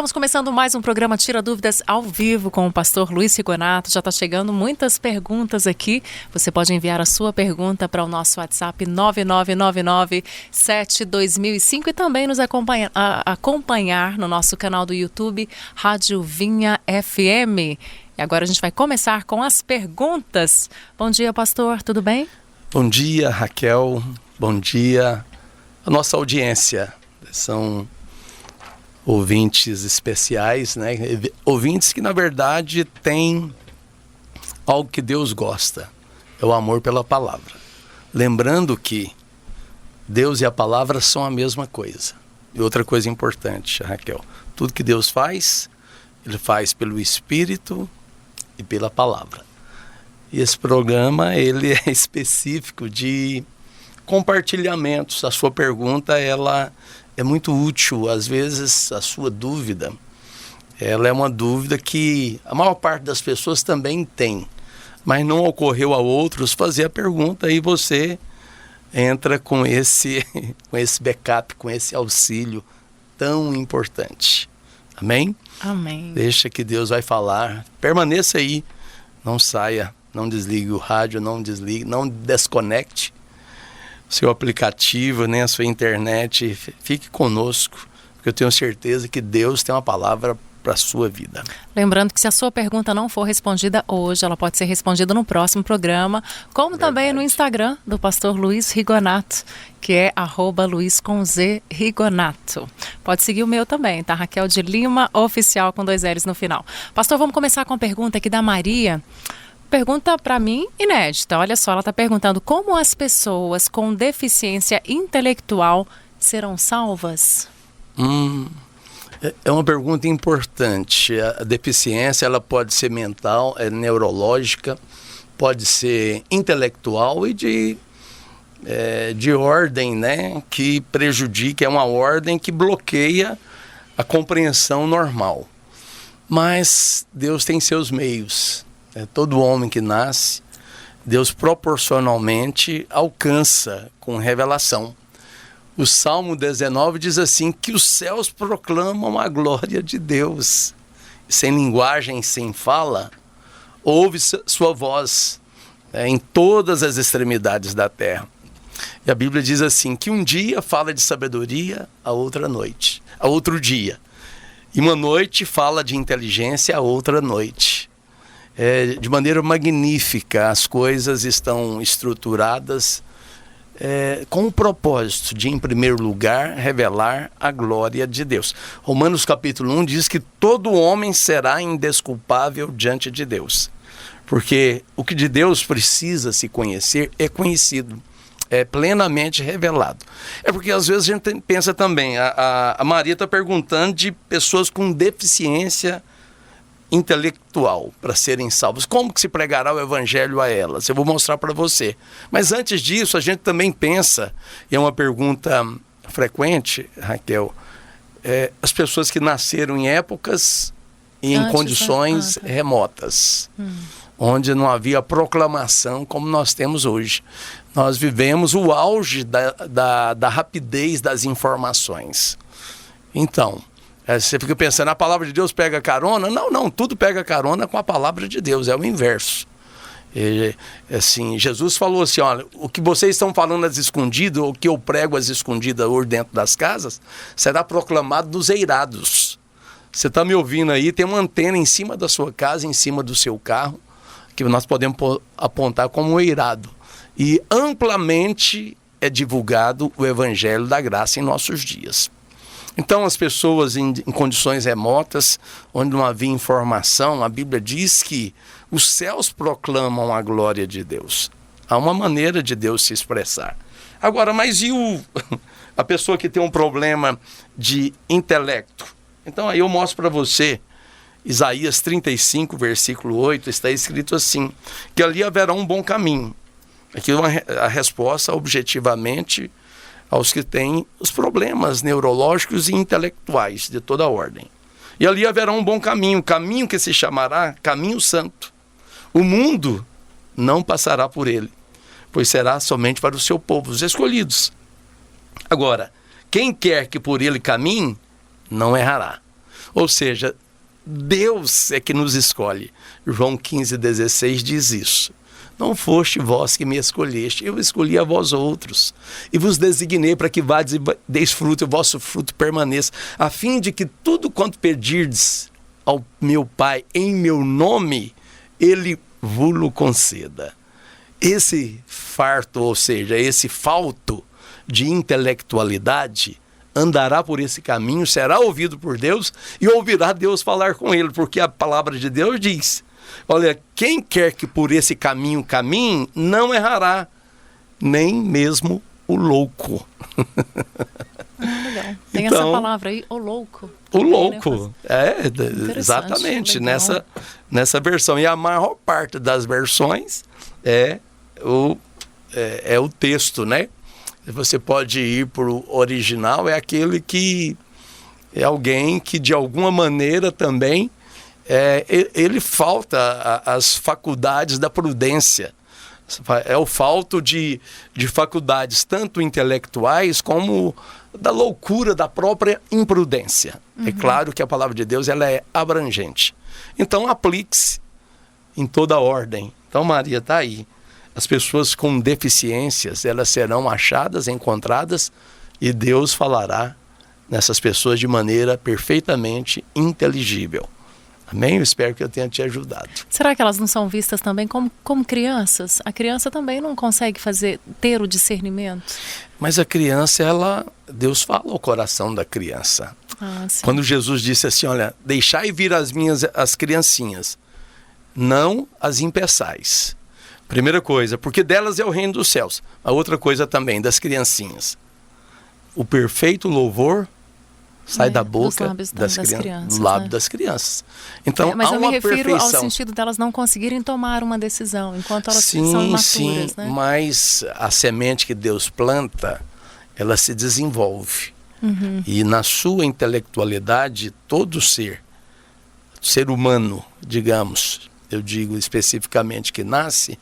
Estamos começando mais um programa Tira Dúvidas ao vivo com o pastor Luiz Rigonato. Já está chegando muitas perguntas aqui. Você pode enviar a sua pergunta para o nosso WhatsApp 9999-72005 e também nos acompanhar no nosso canal do YouTube Rádio Vinha FM. E agora a gente vai começar com as perguntas. Bom dia, pastor, tudo bem? Bom dia, Raquel. Bom dia a nossa audiência. São ouvintes especiais, né? Ouvintes que, na verdade, têm algo que Deus gosta. É o amor pela palavra. Lembrando que Deus e a palavra são a mesma coisa. E outra coisa importante, Raquel, tudo que Deus faz, Ele faz pelo Espírito e pela palavra. E esse programa, ele é específico de compartilhamentos. A sua pergunta, ela é muito útil. Às vezes, a sua dúvida, ela é uma dúvida que a maior parte das pessoas também tem. Mas não ocorreu a outros fazer a pergunta e você entra com esse backup, com esse auxílio tão importante. Amém? Amém. Deixa que Deus vai falar. Permaneça aí. Não saia. Não desligue o rádio, não desconecte o seu aplicativo, nem a sua internet. Fique conosco, porque eu tenho certeza que Deus tem uma palavra para a sua vida. Lembrando que se a sua pergunta não for respondida hoje, ela pode ser respondida no próximo programa, como também no Instagram do pastor Luiz Rigonato, que é @luiz_rigonato. Pode seguir o meu também, tá? Raquel de Lima, oficial, com 2 L's no final. Pastor, vamos começar com a pergunta aqui da Maria. Pergunta para mim inédita. Olha só, ela está perguntando como as pessoas com deficiência intelectual serão salvas? É uma pergunta importante. A deficiência, ela pode ser mental, neurológica, pode ser intelectual e de ordem, né, que prejudica, é uma ordem que bloqueia a compreensão normal. Mas Deus tem seus meios. Todo homem que nasce, Deus proporcionalmente alcança com revelação. O Salmo 19 diz assim, que os céus proclamam a glória de Deus. Sem linguagem, sem fala, ouve sua voz em todas as extremidades da terra. E a Bíblia diz assim, que um dia fala de sabedoria, a outro dia. E uma noite fala de inteligência, a outra noite. De maneira magnífica, as coisas estão estruturadas com o propósito de, em primeiro lugar, revelar a glória de Deus. Romanos capítulo 1 diz que todo homem será indesculpável diante de Deus. Porque o que de Deus precisa se conhecer é conhecido, é plenamente revelado. É porque às vezes a gente pensa também, a Maria está perguntando de pessoas com deficiência intelectual para serem salvos. Como que se pregará o evangelho a elas? Eu vou mostrar para você. Mas antes disso, a gente também pensa, e é uma pergunta frequente, Raquel, as pessoas que nasceram em épocas e em condições remotas, onde não havia proclamação como nós temos hoje. Nós vivemos o auge da rapidez das informações. Então, você fica pensando, a palavra de Deus pega carona? Não, tudo pega carona com a palavra de Deus, é o inverso. Assim, Jesus falou assim, olha, o que vocês estão falando às escondidas, o que eu prego às escondidas hoje dentro das casas, será proclamado nos eirados. Você está me ouvindo aí, tem uma antena em cima da sua casa, em cima do seu carro, que nós podemos apontar como um eirado. E amplamente é divulgado o evangelho da graça em nossos dias. Então, as pessoas em condições remotas, onde não havia informação, a Bíblia diz que os céus proclamam a glória de Deus. Há uma maneira de Deus se expressar. Agora, mas e a pessoa que tem um problema de intelecto? Então, aí eu mostro para você, Isaías 35, versículo 8, está escrito assim, que ali haverá um bom caminho. Aqui a resposta, objetivamente, aos que têm os problemas neurológicos e intelectuais de toda ordem. E ali haverá um bom caminho que se chamará Caminho Santo. O mundo não passará por ele, pois será somente para o seu povo, os escolhidos. Agora, quem quer que por ele caminhe, não errará. Ou seja, Deus é que nos escolhe. João 15,16 diz isso. Não foste vós que me escolheste, eu escolhi a vós outros. E vos designei para que vades e deis fruto, e o vosso fruto permaneça, a fim de que tudo quanto pedirdes ao meu Pai em meu nome, Ele vos conceda. Esse farto, ou seja, esse falto de intelectualidade, andará por esse caminho, será ouvido por Deus e ouvirá Deus falar com ele, porque a palavra de Deus diz: olha, quem quer que por esse caminho caminhe, não errará, nem mesmo o louco. Legal. Tem então, essa palavra aí, o louco. O louco, exatamente, nessa versão. E a maior parte das versões é o texto, né? Você pode ir para o original, é aquele que é alguém que de alguma maneira também ele falta as faculdades da prudência. É o falto de faculdades tanto intelectuais como da loucura da própria imprudência. Uhum. É claro que a palavra de Deus ela é abrangente. Então aplique-se em toda ordem. Então Maria está aí. As pessoas com deficiências, elas serão achadas, encontradas, e Deus falará nessas pessoas de maneira perfeitamente inteligível. Amém? Eu espero que eu tenha te ajudado. Será que elas não são vistas também como crianças? A criança também não consegue ter o discernimento? Mas a criança, Deus fala ao coração da criança. Quando Jesus disse assim, olha, deixai vir as criancinhas, não as impeçais. Primeira coisa, porque delas é o reino dos céus. A outra coisa também, das criancinhas. O perfeito louvor sai da boca das crianças, do lábio das crianças. Então, mas há eu me refiro perfeição. Ao sentido delas não conseguirem tomar uma decisão, enquanto elas são imaturas. Sim, né? Mas a semente que Deus planta, ela se desenvolve. Uhum. E na sua intelectualidade, todo ser humano, digamos, eu digo especificamente que nasce,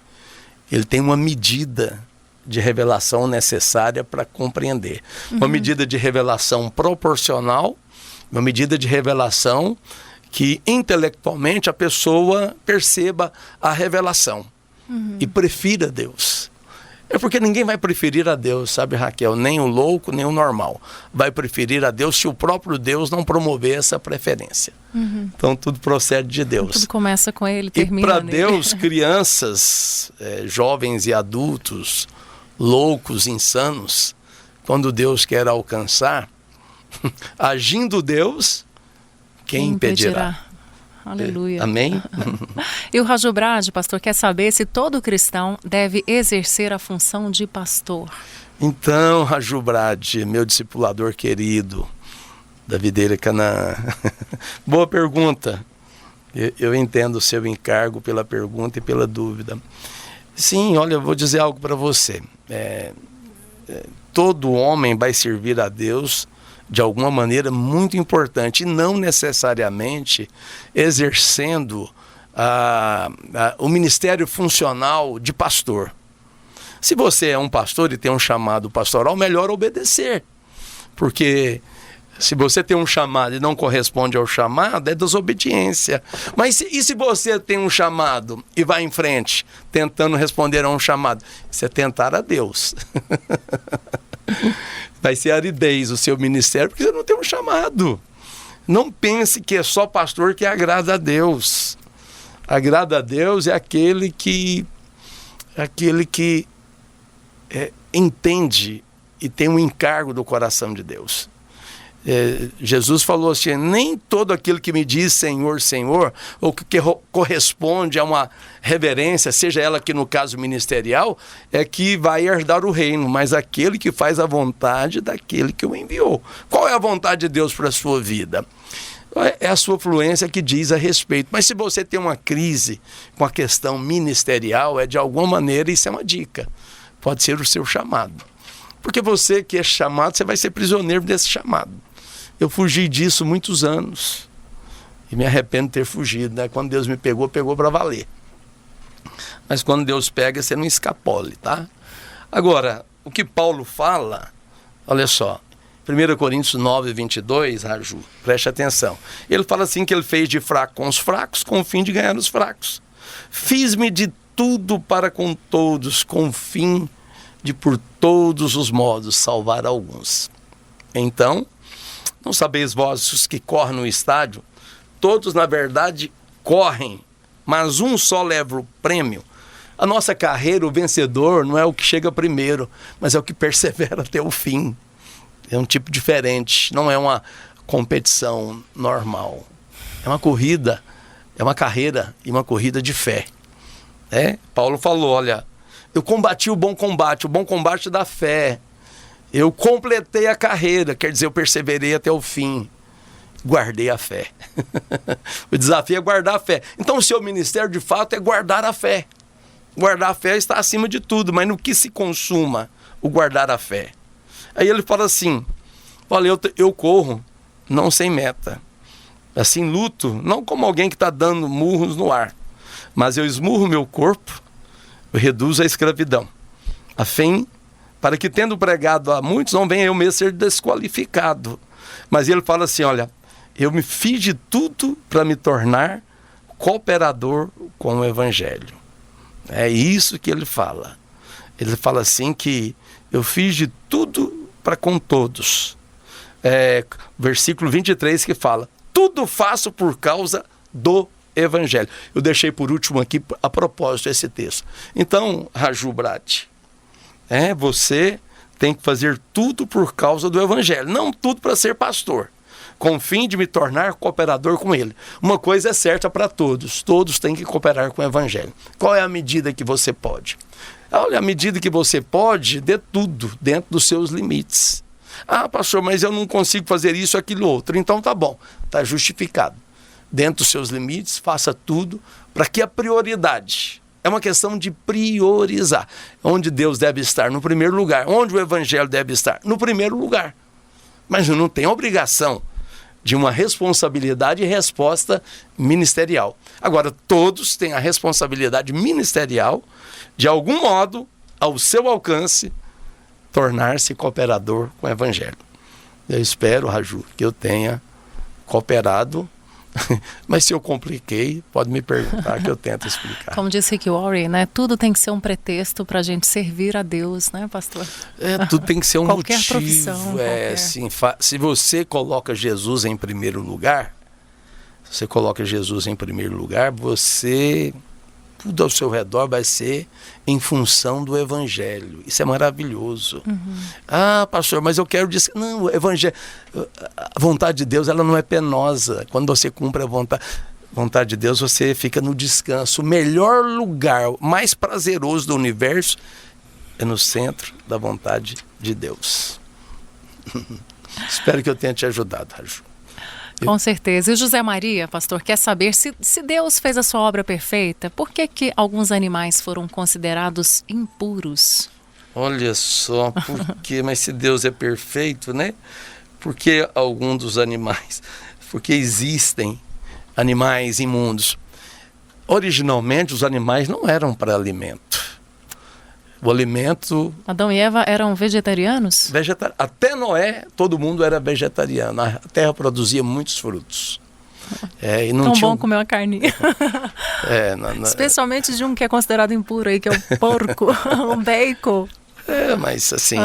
ele tem uma medida de revelação necessária para compreender. Uhum. Uma medida de revelação proporcional, uma medida de revelação que intelectualmente a pessoa perceba a revelação e prefira Deus. É porque ninguém vai preferir a Deus, sabe, Raquel? Nem o louco, nem o normal. Vai preferir a Deus se o próprio Deus não promover essa preferência. Uhum. Então tudo procede de Deus. Tudo começa com Ele, termina nele. E para Deus, crianças, jovens e adultos, loucos, insanos, quando Deus quer alcançar, agindo Deus, quem impedirá? Aleluia. Amém? E o Rádio Brade, pastor, quer saber se todo cristão deve exercer a função de pastor. Então, Rádio Brade, meu discipulador querido, da Videira Canaã. Boa pergunta. Eu entendo o seu encargo pela pergunta e pela dúvida. Sim, olha, eu vou dizer algo para você. Todo homem vai servir a Deus de alguma maneira muito importante, e não necessariamente exercendo o ministério funcional de pastor. Se você é um pastor e tem um chamado pastoral, melhor obedecer, porque se você tem um chamado e não corresponde ao chamado, é desobediência. Mas e se você tem um chamado e vai em frente, tentando responder a um chamado? Isso é tentar a Deus. Vai ser aridez o seu ministério, porque você não tem um chamado. Não pense que é só pastor que agrada a Deus. Agrada a Deus é aquele que entende e tem um encargo do coração de Deus. Jesus falou assim, nem todo aquele que me diz Senhor, Senhor, ou que corresponde a uma reverência, seja ela aqui no caso ministerial, é que vai herdar o reino, mas aquele que faz a vontade daquele que o enviou. Qual é a vontade de Deus para a sua vida? É a sua fluência que diz a respeito. Mas se você tem uma crise com a questão ministerial, de alguma maneira isso é uma dica. Pode ser o seu chamado. Porque você que é chamado, você vai ser prisioneiro desse chamado. Eu fugi disso muitos anos. E me arrependo de ter fugido, né? Quando Deus me pegou, pegou para valer. Mas quando Deus pega, você não escapole, tá? Agora, o que Paulo fala, olha só, 1 Coríntios 9, 22, Raju, preste atenção. Ele fala assim que ele fez de fraco com os fracos, com o fim de ganhar os fracos. Fiz-me de tudo para com todos, com o fim de por todos os modos salvar alguns. Então, não sabeis vós os que correm no estádio? Todos, na verdade, correm, mas um só leva o prêmio. A nossa carreira, o vencedor, não é o que chega primeiro, mas é o que persevera até o fim. É um tipo diferente, não é uma competição normal. É uma corrida, é uma carreira e uma corrida de fé. Paulo falou, olha, eu combati o bom combate da fé. Eu completei a carreira, quer dizer, eu perseverei até o fim. Guardei a fé. O desafio é guardar a fé. Então o seu ministério, de fato, é guardar a fé. Guardar a fé está acima de tudo, mas no que se consuma o guardar a fé? Aí ele fala assim, olha, eu corro, não sem meta. Assim, luto, não como alguém que está dando murros no ar, mas eu esmurro meu corpo, eu reduzo a escravidão, a fim, para que tendo pregado a muitos, não venha eu mesmo ser desqualificado. Mas ele fala assim, olha, eu me fiz de tudo para me tornar cooperador com o Evangelho. É isso que ele fala. Ele fala assim que eu fiz de tudo para com todos. Versículo 23 que fala, tudo faço por causa do Evangelho. Eu deixei por último aqui a propósito esse texto. Então, Raju Brat, você tem que fazer tudo por causa do Evangelho, não tudo para ser pastor, com o fim de me tornar cooperador com ele. Uma coisa é certa para todos têm que cooperar com o Evangelho. Qual é a medida que você pode? Olha, a medida que você pode, dê tudo dentro dos seus limites. Ah, pastor, mas eu não consigo fazer isso, aquilo, outro. Então tá bom, tá justificado. Dentro dos seus limites, faça tudo para que a prioridade, é uma questão de priorizar. Onde Deus deve estar? No primeiro lugar. Onde o Evangelho deve estar? No primeiro lugar. Mas não tem obrigação de uma responsabilidade e resposta ministerial. Agora, todos têm a responsabilidade ministerial, de algum modo, ao seu alcance, tornar-se cooperador com o Evangelho. Eu espero, Raju, que eu tenha cooperado, mas se eu compliquei, pode me perguntar que eu tento explicar. Como disse Rick Warren, né? Tudo tem que ser um pretexto para a gente servir a Deus, né, pastor? Tudo tem que ser um qualquer motivo. Profissão, qualquer... Assim, se você coloca Jesus em primeiro lugar, tudo ao seu redor vai ser em função do Evangelho. Isso é maravilhoso. Ah, pastor, mas eu quero dizer... Não, o Evangelho... A vontade de Deus, ela não é penosa. Quando você cumpre a vontade de Deus, você fica no descanso. O melhor lugar, mais prazeroso do universo é no centro da vontade de Deus. Espero que eu tenha te ajudado, Raju. Com certeza. E o José Maria, pastor, quer saber se Deus fez a sua obra perfeita, por que alguns animais foram considerados impuros? Olha só, por quê? Mas se Deus é perfeito, né? Por que alguns dos animais? Porque existem animais imundos. Originalmente, os animais não eram para alimento. O alimento... Adão e Eva eram vegetarianos? Até Noé, todo mundo era vegetariano. A terra produzia muitos frutos. E não tão tinha... bom comer uma carninha. Especialmente de um que é considerado impuro aí, que é o porco, o bacon. Mas assim,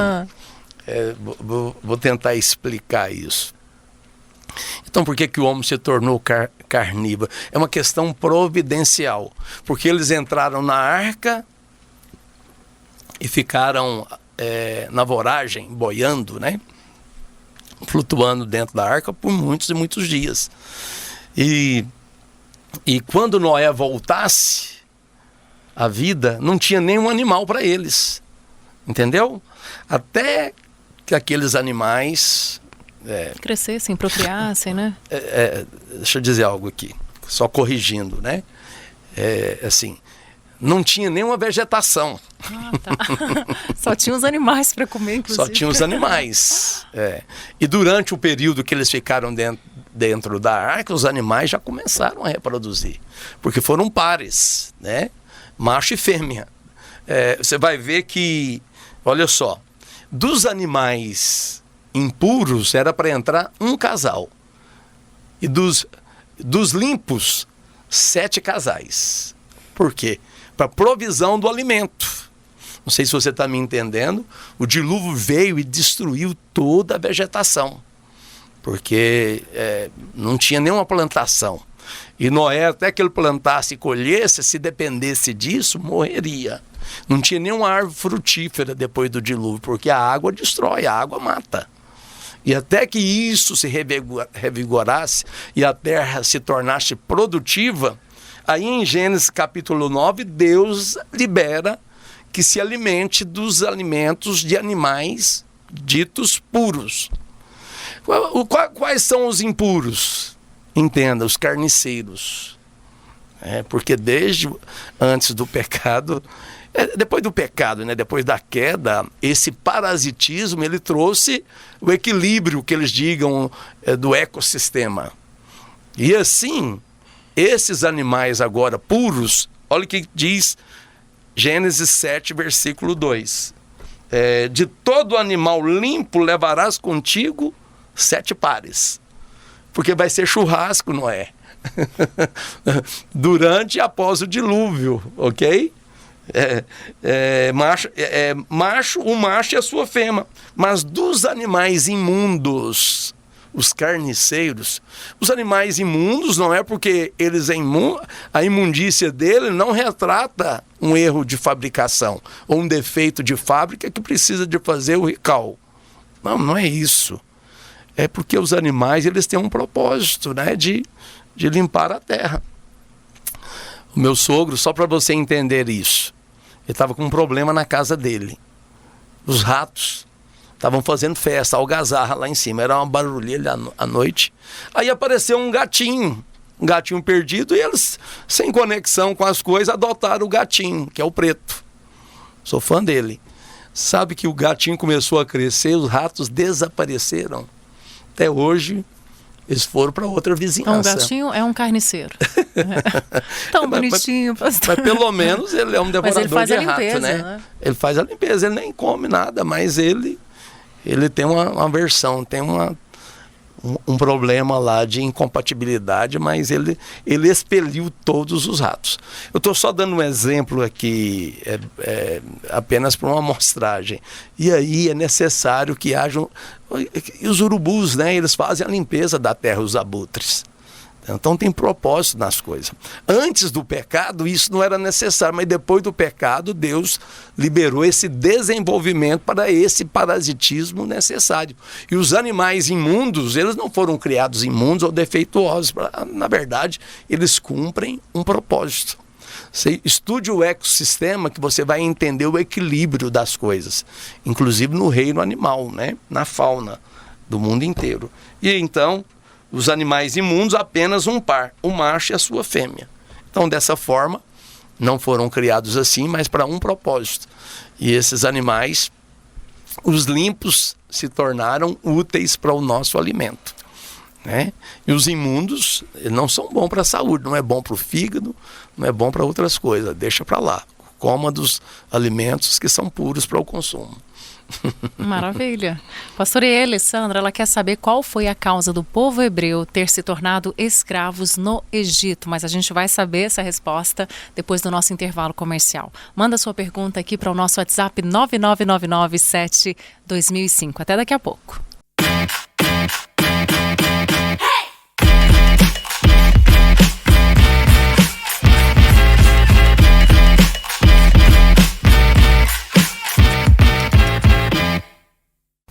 vou tentar explicar isso. Então, por que o homem se tornou carnívoro? É uma questão providencial. Porque eles entraram na arca e ficaram na voragem, boiando, né? Flutuando dentro da arca por muitos e muitos dias. E quando Noé voltasse à vida, não tinha nenhum animal para eles. Entendeu? Até que aqueles animais... crescessem, procriassem, né? Deixa eu dizer algo aqui, só corrigindo, né? Assim... Não tinha nenhuma vegetação. Ah, tá. Só tinha os animais para comer, inclusive. Só tinha os animais. E durante o período que eles ficaram dentro da arca, os animais já começaram a reproduzir. Porque foram pares, né? Macho e fêmea. Você vai ver que, olha só, dos animais impuros era para entrar um casal. E dos limpos, 7 casais. Por quê? Para provisão do alimento. Não sei se você está me entendendo. O dilúvio veio e destruiu toda a vegetação. Porque não tinha nenhuma plantação. E Noé, até que ele plantasse e colhesse, se dependesse disso, morreria. Não tinha nenhuma árvore frutífera depois do dilúvio, porque a água destrói, a água mata. E até que isso se revigorasse e a terra se tornasse produtiva, aí em Gênesis capítulo 9, Deus libera que se alimente dos alimentos de animais ditos puros. Quais são os impuros? Entenda, os carniceiros. Porque desde antes do pecado, depois do pecado, né, depois da queda, esse parasitismo ele trouxe o equilíbrio, que eles digam, do ecossistema. E assim, esses animais agora puros, olha o que diz Gênesis 7, versículo 2. De todo animal limpo levarás contigo 7 pares. Porque vai ser churrasco, Noé. Durante e após o dilúvio, ok? O macho e a sua fêmea. Mas dos animais imundos, os carniceiros, os animais imundos não é porque eles a imundícia dele não retrata um erro de fabricação ou um defeito de fábrica que precisa de fazer o recall. Não é isso. É porque os animais eles têm um propósito, né, de limpar a terra. O meu sogro, só para você entender isso, ele estava com um problema na casa dele. Os ratos estavam fazendo festa, algazarra lá em cima. Era uma barulheira à noite. Aí apareceu um gatinho perdido, e eles, sem conexão com as coisas, adotaram o gatinho, que é o preto. Sou fã dele. Sabe que o gatinho começou a crescer, os ratos desapareceram. Até hoje, eles foram para outra vizinhança. Um gatinho é um carniceiro. Tão bonitinho, pastor. Mas pelo menos ele é um devorador de rato, né? Ele faz a limpeza, ele nem come nada, mas ele tem uma aversão, tem um problema lá de incompatibilidade, mas ele expeliu todos os ratos. Eu estou só dando um exemplo aqui, apenas para uma amostragem. E aí é necessário que hajam... E os urubus, né, eles fazem a limpeza da terra, os abutres. Então tem propósito nas coisas. Antes do pecado isso não era necessário, mas depois do pecado Deus liberou esse desenvolvimento para esse parasitismo necessário. E os animais imundos, eles não foram criados imundos ou defeituosos. Na verdade, eles cumprem um propósito. Você estude o ecossistema que você vai entender o equilíbrio das coisas. Inclusive no reino animal, né? Na fauna do mundo inteiro. E então... os animais imundos, apenas um par, o macho e a sua fêmea. Então, dessa forma, não foram criados assim, mas para um propósito. E esses animais, os limpos, se tornaram úteis para o nosso alimento, né? E os imundos não são bons para a saúde, não é bom para o fígado, não é bom para outras coisas. Deixa para lá. Coma dos alimentos que são puros para o consumo. Maravilha. Pastora Alessandra, ela quer saber qual foi a causa do povo hebreu ter se tornado escravos no Egito, mas a gente vai saber essa resposta depois do nosso intervalo comercial. Manda sua pergunta aqui para o nosso WhatsApp 99997-2005. Até daqui a pouco.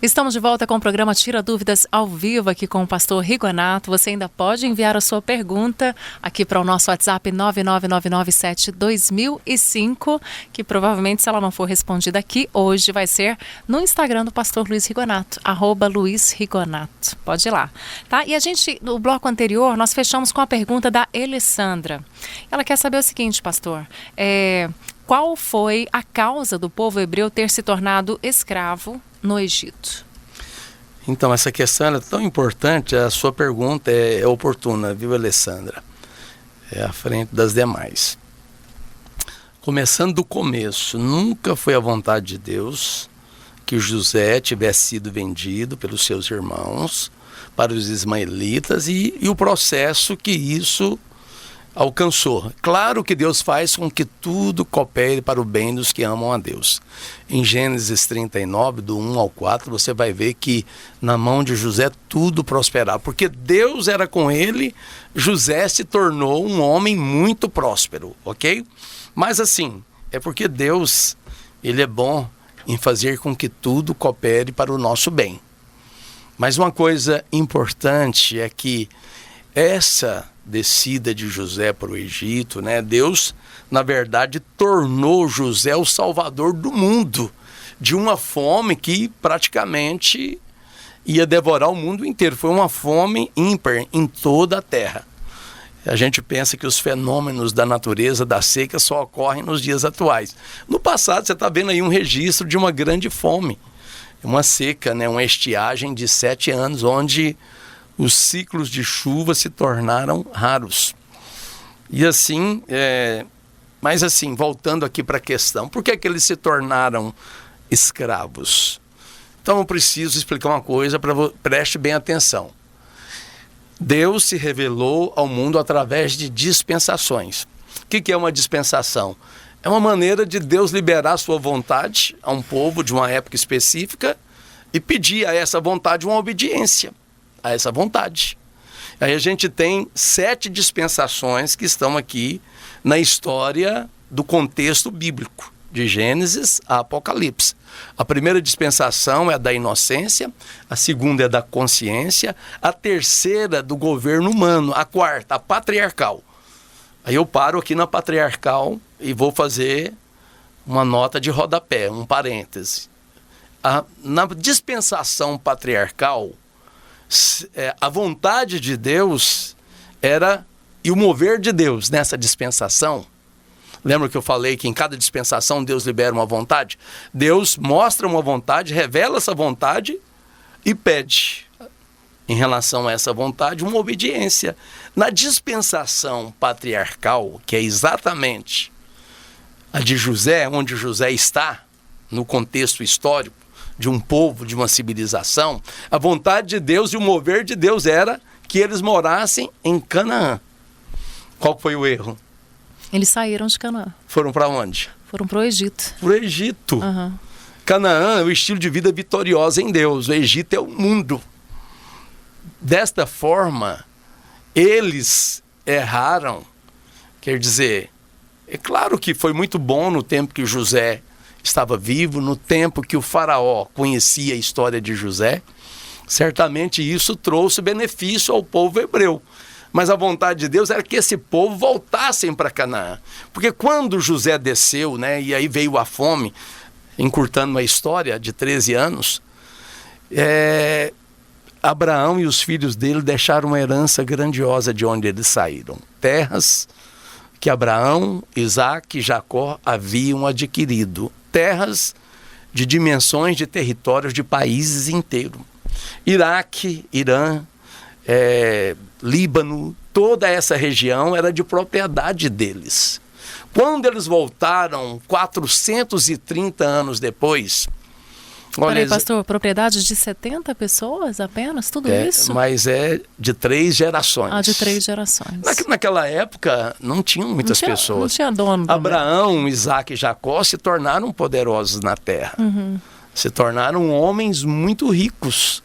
Estamos de volta com o programa Tira Dúvidas ao vivo aqui com o pastor Rigonato. Você ainda pode enviar a sua pergunta aqui para o nosso WhatsApp 99997-2005, que provavelmente, se ela não for respondida aqui hoje, vai ser no Instagram do pastor Luiz Rigonato, @LuizRigonato. Pode ir lá. Tá? E a gente, no bloco anterior, nós fechamos com a pergunta da Alessandra. Ela quer saber o seguinte, pastor, qual foi a causa do povo hebreu ter se tornado escravo no Egito? Então, essa questão é tão importante, a sua pergunta é oportuna, viu, Alessandra? É à frente das demais. Começando do começo, nunca foi a vontade de Deus que José tivesse sido vendido pelos seus irmãos para os ismaelitas e o processo que isso alcançou. Claro que Deus faz com que tudo coopere para o bem dos que amam a Deus. Em Gênesis 39, do 1 ao 4, você vai ver que na mão de José tudo prosperava. Porque Deus era com ele, José se tornou um homem muito próspero, ok? Mas assim, é porque Deus, ele é bom em fazer com que tudo coopere para o nosso bem. Mas uma coisa importante é que essa descida de José para o Egito, né? Deus, na verdade, tornou José o salvador do mundo, de uma fome que praticamente ia devorar o mundo inteiro. Foi uma fome ímpar em toda a terra. A gente pensa que os fenômenos da natureza, da seca, só ocorrem nos dias atuais. No passado, você está vendo aí um registro de uma grande fome, uma seca, né? Uma estiagem de 7 anos, onde os ciclos de chuva se tornaram raros. E assim, mas assim, voltando aqui para a questão, por que eles se tornaram escravos? Então eu preciso explicar uma coisa, preste bem atenção. Deus se revelou ao mundo através de dispensações. O que é uma dispensação? É uma maneira de Deus liberar a sua vontade a um povo de uma época específica e pedir a essa vontade uma obediência a essa vontade. Aí a gente tem 7 dispensações que estão aqui na história do contexto bíblico, de Gênesis a Apocalipse. A primeira dispensação é a da inocência, a segunda é da consciência, a terceira do governo humano, a quarta, a patriarcal. Aí eu paro aqui na patriarcal e vou fazer uma nota de rodapé, um parêntese. Na dispensação patriarcal, a vontade de Deus era, e o mover de Deus nessa dispensação, lembra que eu falei que em cada dispensação Deus libera uma vontade? Deus mostra uma vontade, revela essa vontade e pede, em relação a essa vontade, uma obediência. Na dispensação patriarcal, que é exatamente a de José, onde José está, no contexto histórico, de um povo, de uma civilização, a vontade de Deus e o mover de Deus era que eles morassem em Canaã. Qual foi o erro? Eles saíram de Canaã. Foram para onde? Foram para o Egito. Para o Egito. Uhum. Canaã é o estilo de vida vitoriosa em Deus. O Egito é o mundo. Desta forma, eles erraram. Quer dizer, é claro que foi muito bom no tempo que José estava vivo, no tempo que o faraó conhecia a história de José. Certamente isso trouxe benefício ao povo hebreu. Mas a vontade de Deus era que esse povo voltassem para Canaã. Porque quando José desceu, né, e aí veio a fome, encurtando uma história de 13 anos, Abraão e os filhos dele deixaram uma herança grandiosa de onde eles saíram. Terras que Abraão, Isaac e Jacó haviam adquirido. Terras de dimensões de territórios de países inteiros. Iraque, Irã, Líbano, toda essa região era de propriedade deles. Quando eles voltaram 430 anos depois... Peraí, pastor, propriedade de 70 pessoas apenas? Tudo isso? Mas é de 3 gerações. Ah, de 3 gerações. Naquela época não tinham muitas pessoas. Não tinha dono. Abraão, Isaac e Jacó se tornaram poderosos na terra. Uhum. Se tornaram homens muito ricos.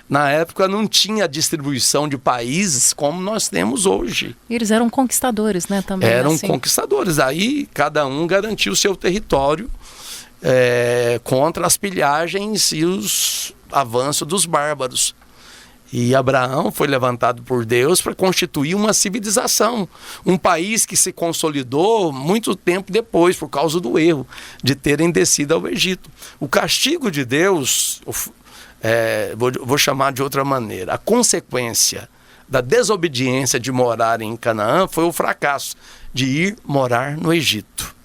Na época não tinha distribuição de países como nós temos hoje. Eles eram conquistadores, né? Também. Eram assim. conquistadores. Aí cada um garantiu o seu território contra as pilhagens e os avanços dos bárbaros. E Abraão foi levantado por Deus para constituir uma civilização, um país que se consolidou muito tempo depois, por causa do erro de terem descido ao Egito. O castigo de Deus, vou chamar de outra maneira, a consequência da desobediência de morar em Canaã foi o fracasso de ir morar no Egito.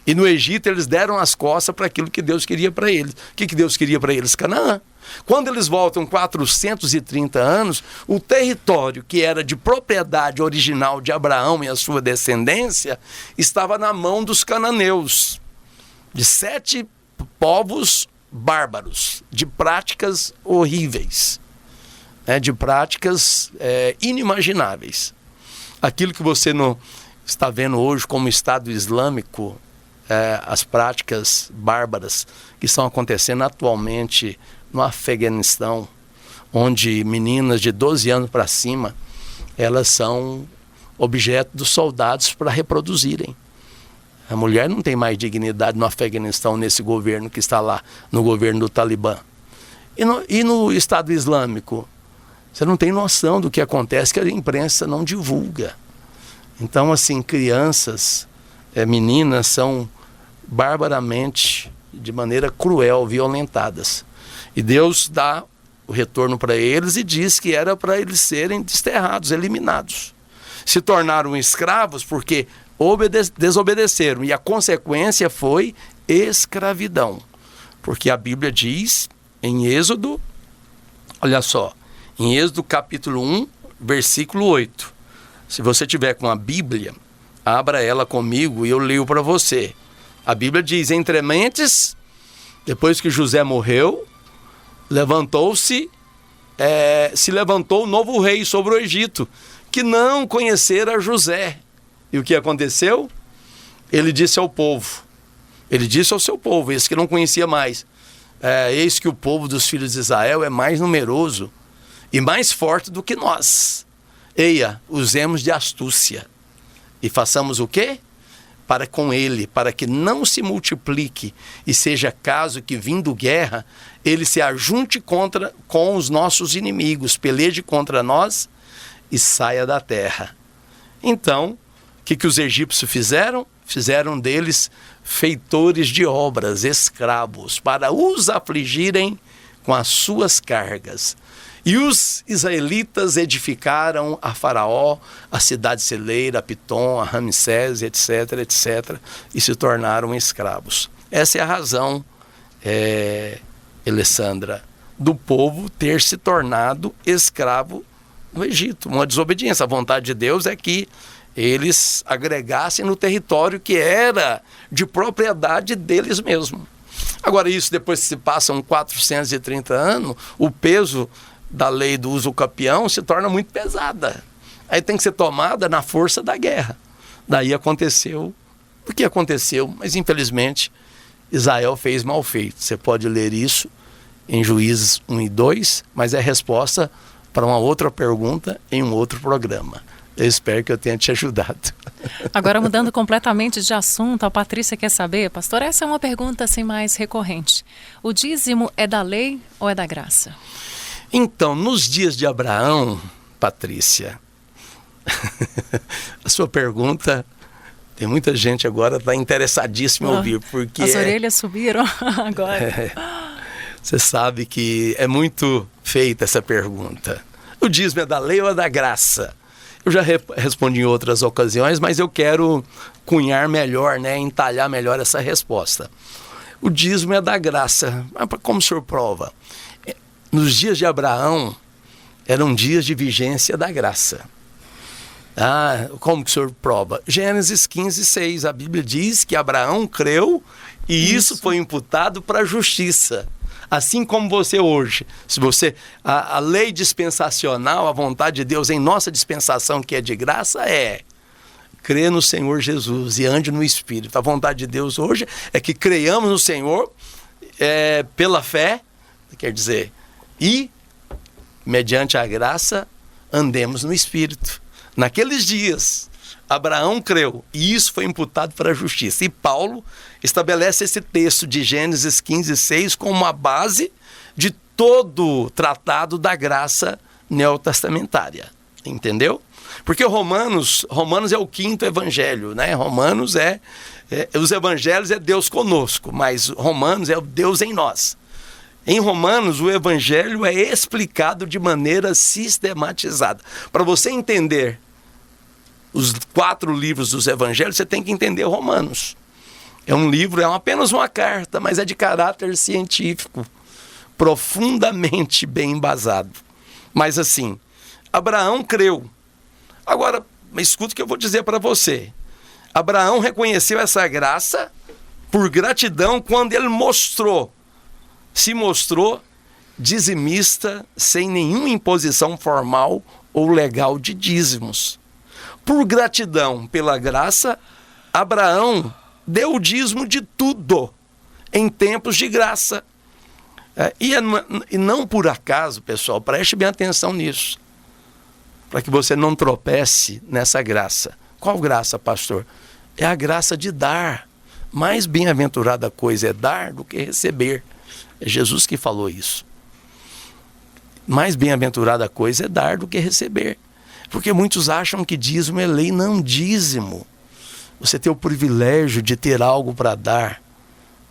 E no Egito eles deram as costas para aquilo que Deus queria para eles. O que Deus queria para eles? Canaã. Quando eles voltam 430 anos, o território que era de propriedade original de Abraão e a sua descendência estava na mão dos cananeus. De 7 povos bárbaros, de práticas horríveis, né, de práticas inimagináveis. Aquilo que você não está vendo hoje como Estado Islâmico, as práticas bárbaras que estão acontecendo atualmente no Afeganistão, onde meninas de 12 anos para cima, elas são objeto dos soldados para reproduzirem. A mulher não tem mais dignidade no Afeganistão, nesse governo que está lá, no governo do Talibã. E no Estado Islâmico, você não tem noção do que acontece, que a imprensa não divulga. Então, assim, crianças, meninas são barbaramente, de maneira cruel, violentadas. E Deus dá o retorno para eles e diz que era para eles serem desterrados, eliminados. Se tornaram escravos porque desobedeceram, e a consequência foi escravidão. Porque a Bíblia diz em Êxodo, olha só, em Êxodo capítulo 1, versículo 8. Se você tiver com a Bíblia, abra ela comigo e eu leio para você. A Bíblia diz: entre mentes, depois que José morreu, se levantou um novo rei sobre o Egito, que não conhecera José. E o que aconteceu? Ele disse ao povo, ele disse ao seu povo, esse que não conhecia mais: eis que o povo dos filhos de Israel é mais numeroso e mais forte do que nós. Eia, usemos de astúcia e façamos o quê? Para que não se multiplique e seja caso que, vindo guerra, ele se ajunte com os nossos inimigos, peleje contra nós e saia da terra. Então, o que os egípcios fizeram? Fizeram deles feitores de obras, escravos, para os afligirem com as suas cargas. E os israelitas edificaram a Faraó, a cidade celeira, a Pitom, a Ramsés, etc., etc., e se tornaram escravos. Essa é a razão, Alessandra, do povo ter se tornado escravo no Egito. Uma desobediência. A vontade de Deus é que eles agregassem no território que era de propriedade deles mesmos. Agora, isso depois que se passam 430 anos, o peso da lei do uso capião se torna muito pesada. Aí tem que ser tomada na força da guerra. Daí aconteceu o que aconteceu, mas infelizmente Israel fez mal feito. Você pode ler isso em Juízes 1 e 2, mas é resposta para uma outra pergunta em um outro programa. Eu espero que eu tenha te ajudado. Agora, mudando completamente de assunto, a Patrícia quer saber, pastor, essa é uma pergunta assim mais recorrente. O dízimo é da lei ou é da graça? Então, nos dias de Abraão, Patrícia, a sua pergunta, tem muita gente agora que está interessadíssima em ouvir, porque as orelhas subiram agora. Você sabe que é muito feita essa pergunta. O dízimo é da lei ou é da graça? Eu já respondi em outras ocasiões, mas eu quero cunhar melhor, entalhar melhor essa resposta. O dízimo é da graça. Mas como o senhor prova? Nos dias de Abraão, eram dias de vigência da graça. Como que o senhor prova? Gênesis 15, 6. A Bíblia diz que Abraão creu e isso foi imputado para a justiça. Assim como você hoje, se você, a lei dispensacional, a vontade de Deus em nossa dispensação, que é de graça, crê no Senhor Jesus e ande no Espírito. A vontade de Deus hoje é que creiamos no Senhor pela fé, quer dizer, e mediante a graça andemos no Espírito. Naqueles dias, Abraão creu e isso foi imputado para a justiça. E Paulo estabelece esse texto de Gênesis 15, 6 como uma base de todo o tratado da graça neotestamentária. Entendeu? Porque Romanos é o quinto evangelho, Romanos os evangelhos é Deus conosco, mas Romanos é o Deus em nós. Em Romanos, o evangelho é explicado de maneira sistematizada. Para você entender os 4 livros dos evangelhos, você tem que entender Romanos. É um livro, apenas uma carta, mas é de caráter científico, profundamente bem embasado. Mas assim, Abraão creu. Agora, escuta o que eu vou dizer para você. Abraão reconheceu essa graça por gratidão quando ele se mostrou dizimista sem nenhuma imposição formal ou legal de dízimos. Por gratidão pela graça, Abraão deu o dízimo de tudo em tempos de graça. E não por acaso, pessoal, preste bem atenção nisso, para que você não tropece nessa graça. Qual graça, pastor? É a graça de dar. Mais bem-aventurada coisa é dar do que receber. É Jesus que falou isso. Mais bem-aventurada coisa é dar do que receber. Porque muitos acham que dízimo é lei. Não, dízimo. Você tem o privilégio de ter algo para dar.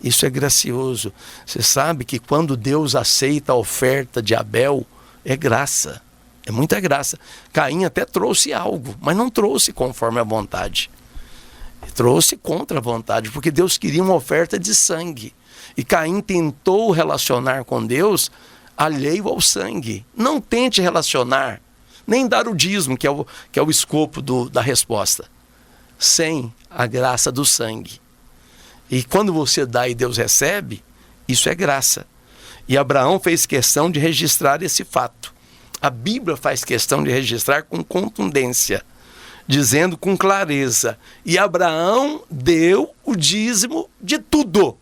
Isso é gracioso. Você sabe que quando Deus aceita a oferta de Abel, é graça. É muita graça. Caim até trouxe algo, mas não trouxe conforme a vontade. Trouxe contra a vontade, porque Deus queria uma oferta de sangue. E Caim tentou relacionar com Deus alheio ao sangue. Não tente relacionar, nem dar o dízimo, que é o escopo da resposta, sem a graça do sangue. E quando você dá e Deus recebe, isso é graça. E Abraão fez questão de registrar esse fato. A Bíblia faz questão de registrar com contundência, dizendo com clareza: e Abraão deu o dízimo de tudo.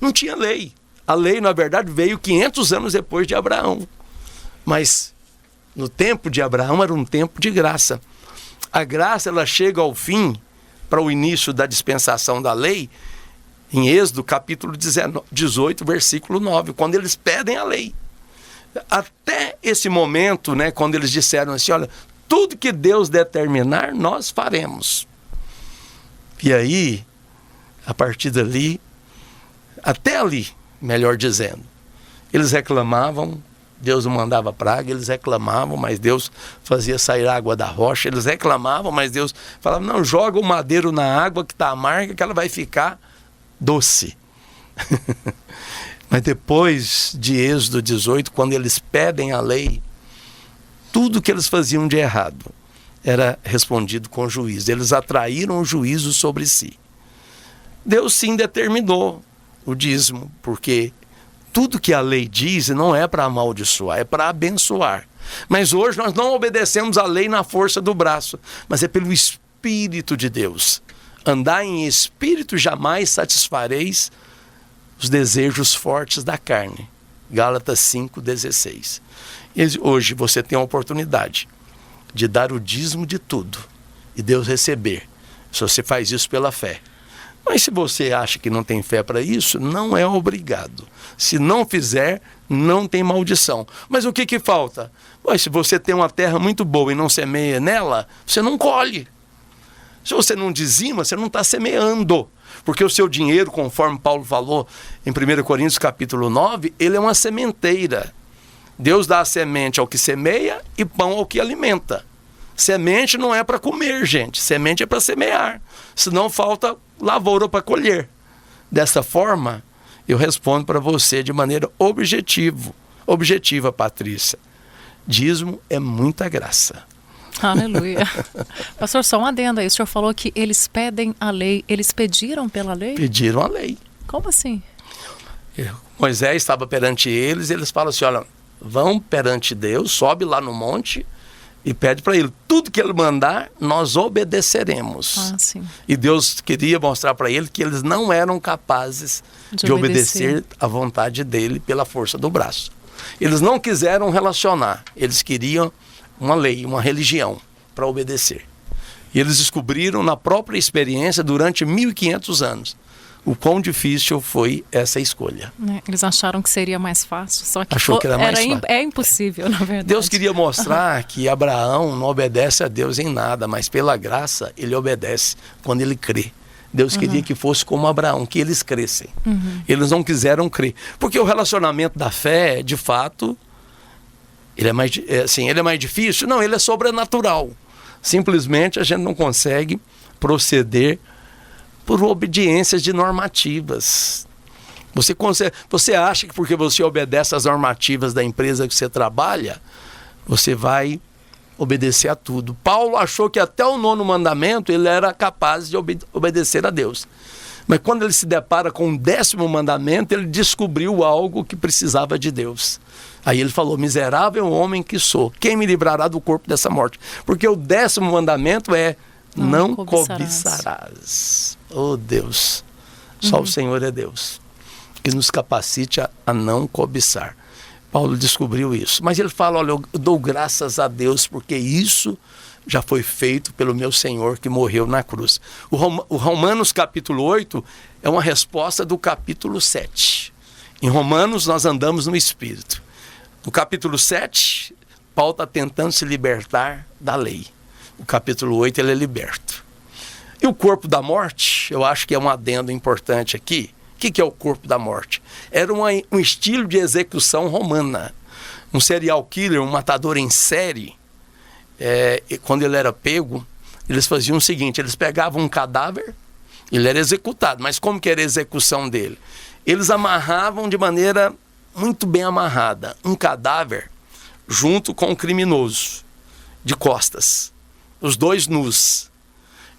Não tinha lei. A lei, na verdade, veio 500 anos depois de Abraão. Mas no tempo de Abraão era um tempo de graça. A graça, ela chega ao fim, para o início da dispensação da lei, em Êxodo capítulo 18, versículo 9, quando eles pedem a lei. Até esse momento, né, quando eles disseram assim: olha, tudo que Deus determinar, nós faremos. E aí, a partir dali, até ali, melhor dizendo, eles reclamavam, Deus não mandava praga, eles reclamavam, mas Deus fazia sair água da rocha, eles reclamavam, mas Deus falava: não, joga o madeiro na água que está amarga, que ela vai ficar doce. Mas depois de Êxodo 18, quando eles pedem a lei, tudo que eles faziam de errado era respondido com juízo. Eles atraíram o juízo sobre si. Deus sim determinou o dízimo, porque tudo que a lei diz não é para amaldiçoar, é para abençoar. Mas hoje nós não obedecemos a lei na força do braço, mas é pelo Espírito de Deus. Andar em espírito, jamais satisfareis os desejos fortes da carne. Gálatas 5,16. Hoje você tem a oportunidade de dar o dízimo de tudo e Deus receber, se você faz isso pela fé. Mas se você acha que não tem fé para isso, não é obrigado. Se não fizer, não tem maldição. Mas o que falta? Pois, se você tem uma terra muito boa e não semeia nela, você não colhe. Se você não dizima, você não está semeando. Porque o seu dinheiro, conforme Paulo falou em 1 Coríntios capítulo 9, ele é uma sementeira. Deus dá a semente ao que semeia e pão ao que alimenta. Semente não é para comer, gente. Semente é para semear. Senão falta lavoura para colher. Dessa forma, eu respondo para você de maneira objetiva, Patrícia. Dízimo é muita graça. Aleluia. Pastor, só um adendo aí. O senhor falou que eles pedem a lei. Eles pediram pela lei? Pediram a lei. Como assim? Moisés estava perante eles e eles falam assim: olha, vão perante Deus, sobe lá no monte e pede para ele. Tudo que ele mandar, nós obedeceremos. Ah, sim. E Deus queria mostrar para ele que eles não eram capazes de obedecer à vontade dele pela força do braço. Eles não quiseram relacionar. Eles queriam uma lei, uma religião para obedecer. E eles descobriram na própria experiência durante 1500 anos o quão difícil foi essa escolha. Eles acharam que seria mais fácil, só que, achou que era mais fácil. É impossível, na verdade. Deus queria mostrar que Abraão não obedece a Deus em nada, mas pela graça ele obedece quando ele crê. Deus queria que fosse como Abraão, que eles crescem. Eles não quiseram crer. Porque o relacionamento da fé, de fato, ele é mais difícil? Não, ele é sobrenatural. Simplesmente a gente não consegue proceder por obediências de normativas. Você acha que porque você obedece às normativas da empresa que você trabalha, você vai obedecer a tudo. Paulo achou que até o 9º mandamento ele era capaz de obedecer a Deus. Mas quando ele se depara com o 10º mandamento, ele descobriu algo que precisava de Deus. Aí ele falou: miserável homem que sou, quem me livrará do corpo dessa morte? Porque o 10º mandamento é: não cobiçarás. Oh Deus, só o Senhor é Deus, que nos capacite a não cobiçar. Paulo descobriu isso. Mas ele fala: olha, eu dou graças a Deus porque isso já foi feito pelo meu Senhor que morreu na cruz. O Romanos capítulo 8 é uma resposta do capítulo 7. Em Romanos nós andamos no Espírito. No capítulo 7, Paulo está tentando se libertar da lei. O capítulo 8 ele é liberto. E o corpo da morte, eu acho que é um adendo importante aqui. O que é o corpo da morte? Era um estilo de execução romana. Um serial killer, um matador em série, quando ele era pego, eles faziam o seguinte: eles pegavam um cadáver, ele era executado. Mas como que era a execução dele? Eles amarravam de maneira muito bem amarrada um cadáver junto com o criminoso, de costas, os dois nus.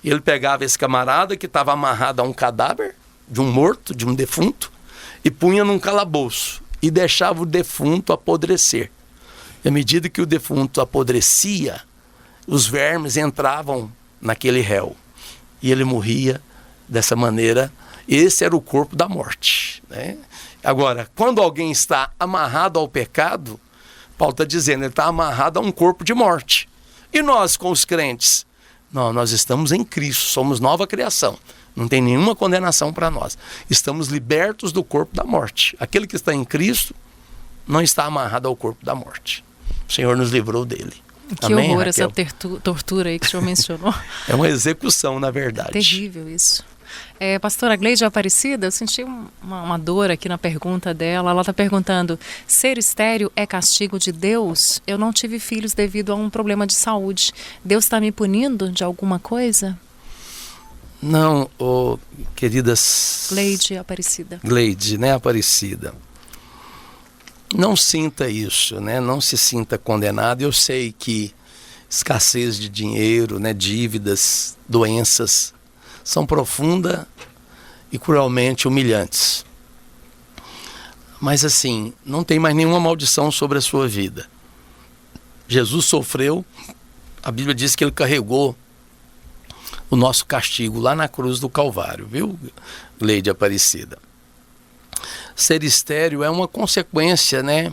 E ele pegava esse camarada que estava amarrado a um cadáver de um morto, de um defunto, e punha num calabouço e deixava o defunto apodrecer. E à medida que o defunto apodrecia, os vermes entravam naquele réu e ele morria dessa maneira. Esse era o corpo da morte, né? Agora, quando alguém está amarrado ao pecado, Paulo está dizendo, ele está amarrado a um corpo de morte. E nós, com os crentes? Não, nós estamos em Cristo, somos nova criação. Não tem nenhuma condenação para nós. Estamos libertos do corpo da morte. Aquele que está em Cristo não está amarrado ao corpo da morte. O Senhor nos livrou dele. Que Amém, horror, Raquel? essa tortura aí que o senhor mencionou. É uma execução, na verdade. Terrível isso. Pastora Gleide Aparecida, eu senti uma dor aqui na pergunta dela. Ela está perguntando: ser estéril é castigo de Deus? Eu não tive filhos devido a um problema de saúde. Deus está me punindo de alguma coisa? Não, queridas... Gleide Aparecida. Gleide, né, Aparecida? Não sinta isso, né? Não se sinta condenado. Eu sei que escassez de dinheiro, né, dívidas, doenças são profundas e cruelmente humilhantes. Mas assim, não tem mais nenhuma maldição sobre a sua vida. Jesus sofreu, a Bíblia diz que ele carregou o nosso castigo lá na cruz do Calvário, viu, Gleide Aparecida? Ser estéril é uma consequência, né,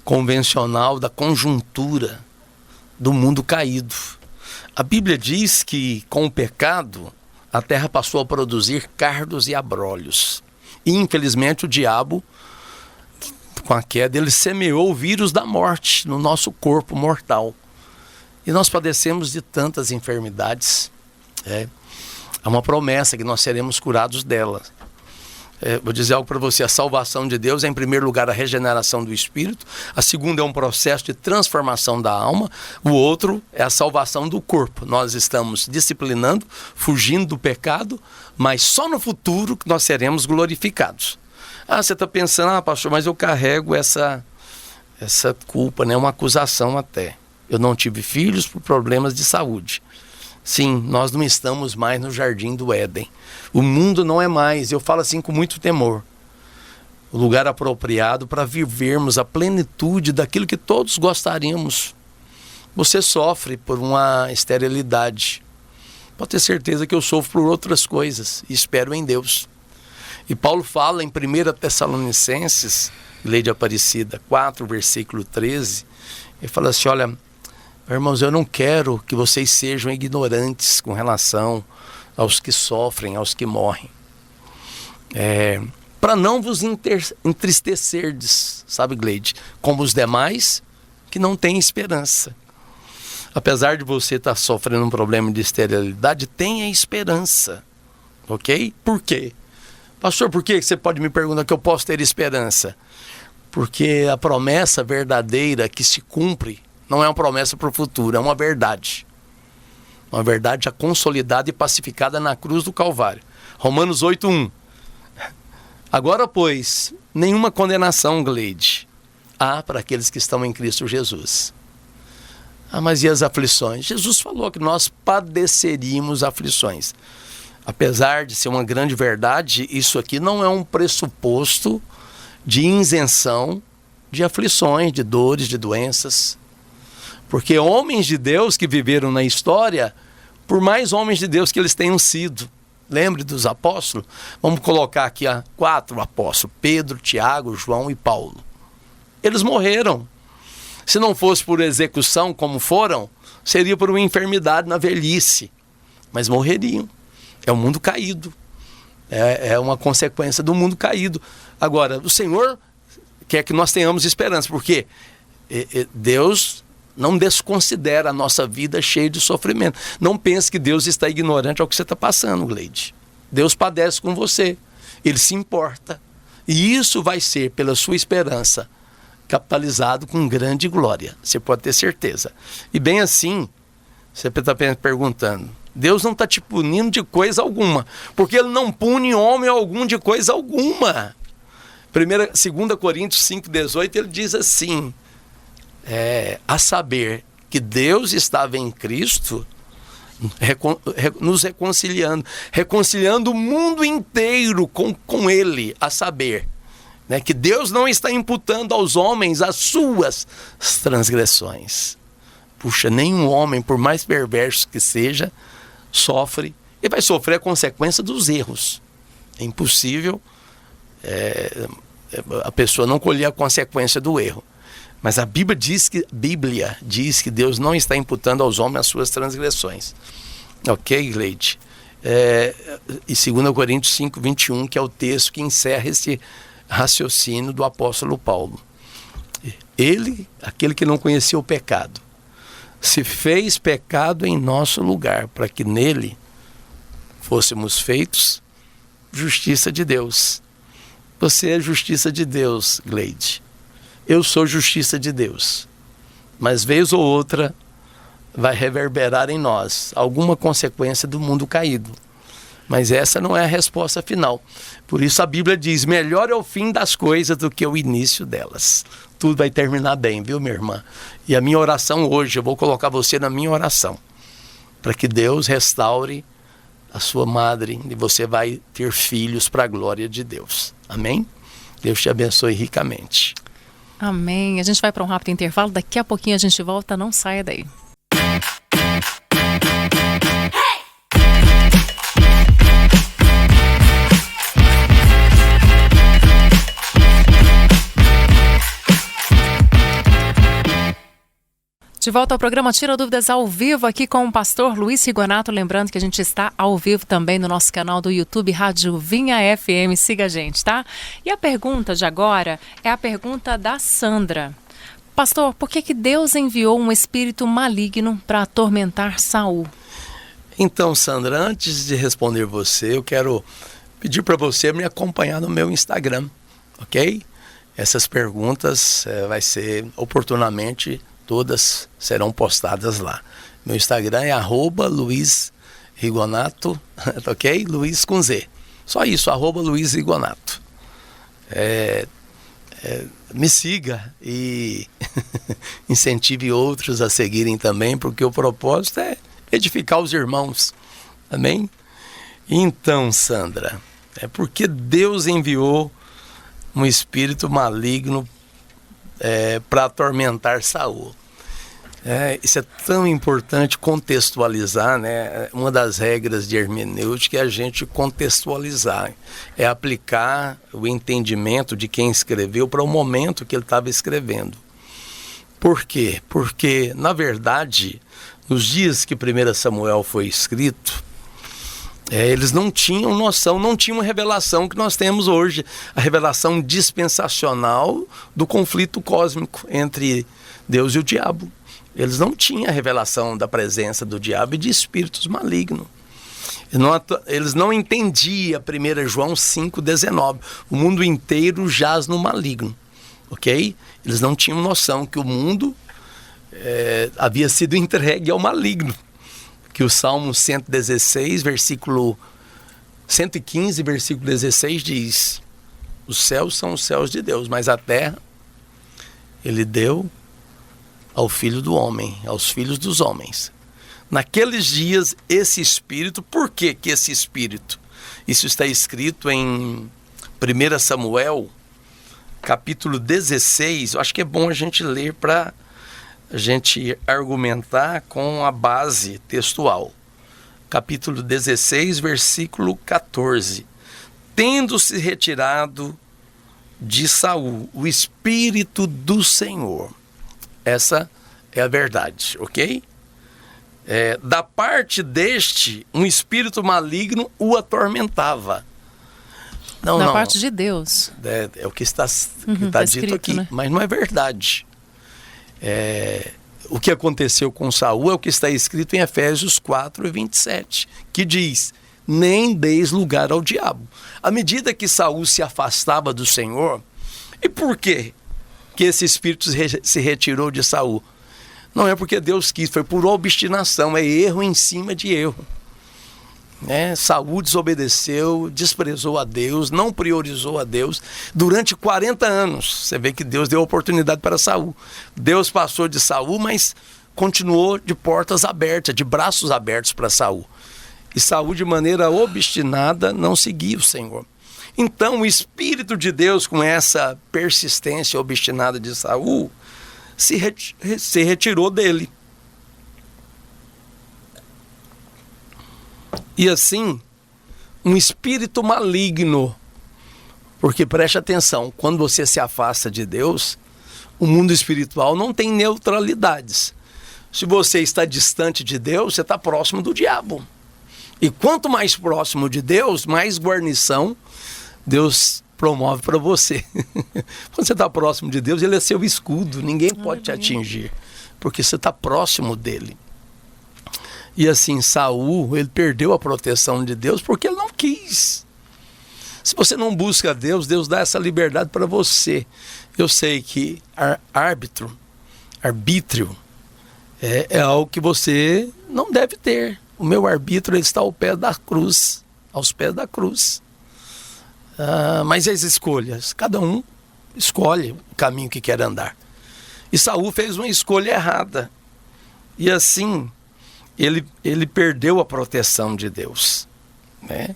convencional da conjuntura do mundo caído. A Bíblia diz que com o pecado a terra passou a produzir cardos e abrolhos. E infelizmente o diabo, com a queda, ele semeou o vírus da morte no nosso corpo mortal. E nós padecemos de tantas enfermidades. Há uma promessa que nós seremos curados delas. Vou dizer algo para você: a salvação de Deus é, em primeiro lugar, a regeneração do espírito. A segunda é um processo de transformação da alma. O outro é a salvação do corpo. Nós estamos disciplinando, fugindo do pecado, mas só no futuro que nós seremos glorificados. Você está pensando: pastor, mas eu carrego essa culpa, né? Uma acusação até. Eu não tive filhos por problemas de saúde. Sim, nós não estamos mais no jardim do Éden. O mundo não é mais, eu falo assim com muito temor, o lugar apropriado para vivermos a plenitude daquilo que todos gostaríamos. Você sofre por uma esterilidade. Pode ter certeza que eu sofro por outras coisas e espero em Deus. E Paulo fala em 1 Tessalonicenses, Gleide Aparecida, 4, versículo 13, ele fala assim: olha, irmãos, eu não quero que vocês sejam ignorantes com relação aos que sofrem, aos que morrem. Para não vos entristecerdes, sabe, Gleide, como os demais que não têm esperança. Apesar de você estar sofrendo um problema de esterilidade, tenha esperança, ok? Por quê? Pastor, por que você pode me perguntar que eu posso ter esperança? Porque a promessa verdadeira que se cumpre não é uma promessa para o futuro, é uma verdade. Uma verdade já consolidada e pacificada na cruz do Calvário. Romanos 8:1. Agora, pois, nenhuma condenação, Gleide, há para aqueles que estão em Cristo Jesus. Mas e as aflições? Jesus falou que nós padeceríamos aflições. apesar de ser uma grande verdade, isso aqui não é um pressuposto de isenção de aflições, de dores, de doenças. Porque homens de Deus que viveram na história, por mais homens de Deus que eles tenham sido, lembre dos apóstolos, vamos colocar aqui 4 apóstolos, Pedro, Tiago, João e Paulo. Eles morreram. Se não fosse por execução como foram, seria por uma enfermidade na velhice. Mas morreriam. É o mundo caído. É uma consequência do mundo caído. Agora, o Senhor quer que nós tenhamos esperança, porque Deus não desconsidera a nossa vida cheia de sofrimento. Não pense que Deus está ignorante ao que você está passando, Gleide. Deus padece com você. Ele se importa. E isso vai ser, pela sua esperança, capitalizado com grande glória. Você pode ter certeza. E bem assim, você está perguntando, Deus não está te punindo de coisa alguma, porque Ele não pune homem algum de coisa alguma. 2 Coríntios 5,18, ele diz assim, a saber que Deus estava em Cristo, nos reconciliando o mundo inteiro com Ele, a saber, né, que Deus não está imputando aos homens as suas transgressões. Puxa, nenhum homem, por mais perverso que seja, sofre e vai sofrer a consequência dos erros. É impossível a pessoa não colher a consequência do erro. Mas a Bíblia diz que Deus não está imputando aos homens as suas transgressões. Ok, Gleide? E 2 Coríntios 5,21, que é o texto que encerra esse raciocínio do apóstolo Paulo. Ele, aquele que não conhecia o pecado, se fez pecado em nosso lugar, para que nele fôssemos feitos justiça de Deus. Você é justiça de Deus, Gleide. Eu sou justiça de Deus. Mas vez ou outra vai reverberar em nós alguma consequência do mundo caído. Mas essa não é a resposta final. Por isso a Bíblia diz, melhor é o fim das coisas do que o início delas. Tudo vai terminar bem, viu, minha irmã? E a minha oração hoje, eu vou colocar você na minha oração, para que Deus restaure a sua madre e você vai ter filhos para a glória de Deus. Amém? Deus te abençoe ricamente. Amém. A gente vai para um rápido intervalo, daqui a pouquinho a gente volta, não saia daí. De volta ao programa Tira Dúvidas ao vivo aqui com o pastor Luiz Rigonato. Lembrando que a gente está ao vivo também no nosso canal do YouTube, Rádio Vinha FM. Siga a gente, tá? E a pergunta de agora é a pergunta da Sandra. Pastor, por que Deus enviou um espírito maligno para atormentar Saul? Então, Sandra, antes de responder você, eu quero pedir para você me acompanhar no meu Instagram, ok? Essas perguntas vai ser oportunamente... todas serão postadas lá. Meu Instagram é @LuizRigonato, ok? Luiz com Z. Só isso, @LuizRigonato. Me siga e incentive outros a seguirem também, porque o propósito é edificar os irmãos. Amém? Então, Sandra, é porque Deus enviou um espírito maligno para atormentar Saul. Isso é tão importante contextualizar, né? Uma das regras de hermenêutica é a gente contextualizar, é aplicar o entendimento de quem escreveu para o momento que ele estava escrevendo. Por quê? Porque, na verdade, nos dias que 1 Samuel foi escrito, eles não tinham noção, não tinham a revelação que nós temos hoje, a revelação dispensacional do conflito cósmico entre Deus e o diabo. Eles não tinham a revelação da presença do diabo e de espíritos malignos. Eles não entendiam 1 João 5,19. O mundo inteiro jaz no maligno, ok? Eles não tinham noção que o mundo havia sido entregue ao maligno. Que o Salmo 116, versículo 115, versículo 16 diz: os céus são os céus de Deus, mas a terra Ele deu ao filho do homem, aos filhos dos homens. Naqueles dias, esse espírito, por que que esse espírito? Isso está escrito em 1 Samuel, capítulo 16. Eu acho que é bom a gente ler para a gente argumentar com a base textual. Capítulo 16, versículo 14. Tendo-se retirado de Saul o Espírito do Senhor. Essa é a verdade, ok? Da parte deste, um espírito maligno o atormentava. Da parte de Deus. É o que está dito escrito, aqui, né? mas não é verdade. O que aconteceu com Saul é o que está escrito em Efésios 4:27, que diz: nem deis lugar ao diabo. À medida que Saul se afastava do Senhor, e por quê que esse espírito se retirou de Saul? Não é porque Deus quis, foi por obstinação, é erro em cima de erro. Saul desobedeceu, desprezou a Deus, não priorizou a Deus durante 40 anos. Você vê que Deus deu oportunidade para Saul. Deus passou de Saul, mas continuou de portas abertas, de braços abertos para Saul. E Saul, de maneira obstinada, não seguia o Senhor. Então, o Espírito de Deus, com essa persistência obstinada de Saul, se retirou dele. E assim, um espírito maligno, porque preste atenção, quando você se afasta de Deus, o mundo espiritual não tem neutralidades. Se você está distante de Deus, você está próximo do diabo. E quanto mais próximo de Deus, mais guarnição Deus promove para você. Quando você está próximo de Deus, ele é seu escudo, ninguém pode te atingir, porque você está próximo dele. E assim, Saul, ele perdeu a proteção de Deus porque ele não quis. Se você não busca Deus, Deus dá essa liberdade para você. Eu sei que arbítrio é algo que você não deve ter. O meu arbítrio está aos pés da cruz. Mas as escolhas, cada um escolhe o caminho que quer andar. E Saul fez uma escolha errada. E assim, ele perdeu a proteção de Deus, né?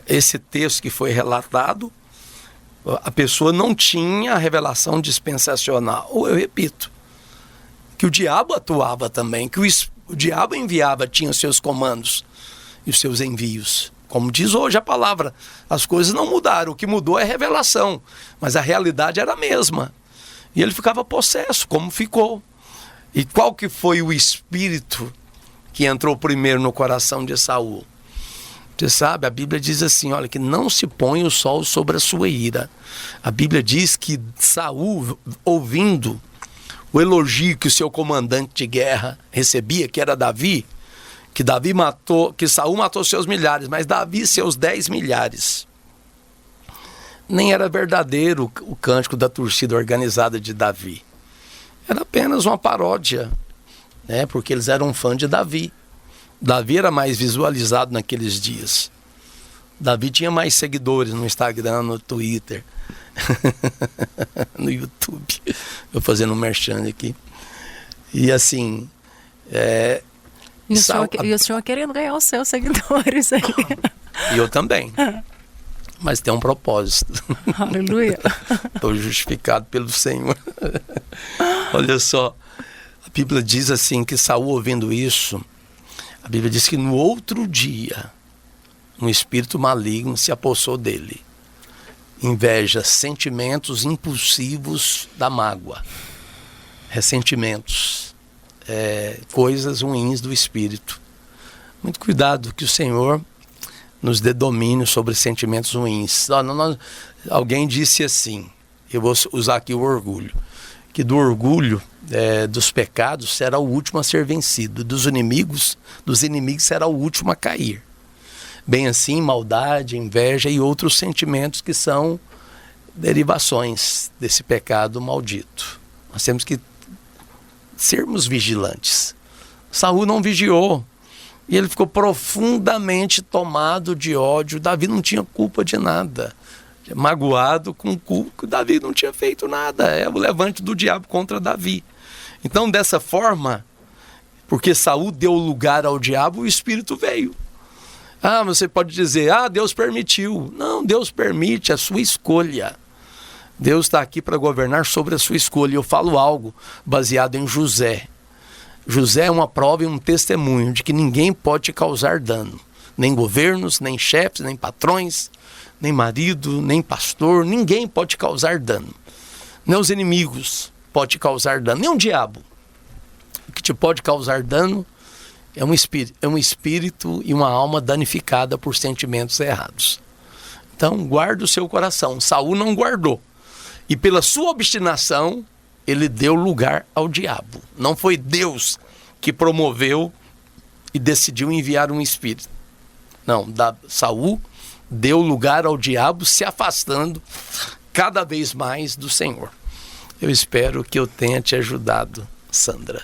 Esse texto que foi relatado, a pessoa não tinha a revelação dispensacional. Ou eu repito, que o diabo atuava também, que o diabo tinha os seus comandos e os seus envios. Como diz hoje a palavra, as coisas não mudaram, o que mudou é a revelação, mas a realidade era a mesma. E ele ficava possesso, como ficou. E qual que foi o espírito que entrou primeiro no coração de Saul? Você sabe, a Bíblia diz assim, olha, que não se põe o sol sobre a sua ira. A Bíblia diz que Saul, ouvindo o elogio que o seu comandante de guerra recebia, que era Davi, que Saul matou seus milhares, mas Davi seus 10 milhares. Nem era verdadeiro o cântico da torcida organizada de Davi. Era apenas uma paródia, né? Porque eles eram fãs de Davi. Davi era mais visualizado naqueles dias. Davi tinha mais seguidores no Instagram, no Twitter, no YouTube. Eu fazendo um merchan aqui. E assim... E o senhor querendo ganhar os seus seguidores aí. E eu também. Mas tem um propósito. Aleluia. Estou justificado pelo Senhor. Olha só, a Bíblia diz assim que Saul, ouvindo isso, a Bíblia diz que no outro dia, um espírito maligno se apossou dele. Inveja, sentimentos impulsivos da mágoa, ressentimentos, coisas ruins do espírito. Muito cuidado, que o Senhor nos dê domínio sobre sentimentos ruins. Alguém disse assim, eu vou usar aqui o orgulho, que do orgulho dos pecados será o último a ser vencido, dos inimigos será o último a cair. Bem assim, maldade, inveja e outros sentimentos que são derivações desse pecado maldito. Nós temos que sermos vigilantes. Saul não vigiou e ele ficou profundamente tomado de ódio. Davi não tinha culpa de nada. Magoado com culpa, Davi não tinha feito nada. É o levante do diabo contra Davi. Então, dessa forma, Porque Saul deu lugar ao diabo e o Espírito veio. Ah, você pode dizer, Deus permitiu. Não, Deus permite a sua escolha. Deus está aqui para governar sobre a sua escolha. Eu falo algo baseado em José. José é uma prova e um testemunho de que ninguém pode te causar dano. Nem governos, nem chefes, nem patrões, nem marido, nem pastor. Ninguém pode te causar dano. Nem os inimigos podem te causar dano. Nem o diabo. O que te pode causar dano é um espírito e uma alma danificada por sentimentos errados. Então, guarda o seu coração. Saul não guardou. E pela sua obstinação, ele deu lugar ao diabo. Não foi Deus que promoveu e decidiu enviar um espírito. Não, Saul deu lugar ao diabo, se afastando cada vez mais do Senhor. Eu espero que eu tenha te ajudado, Sandra.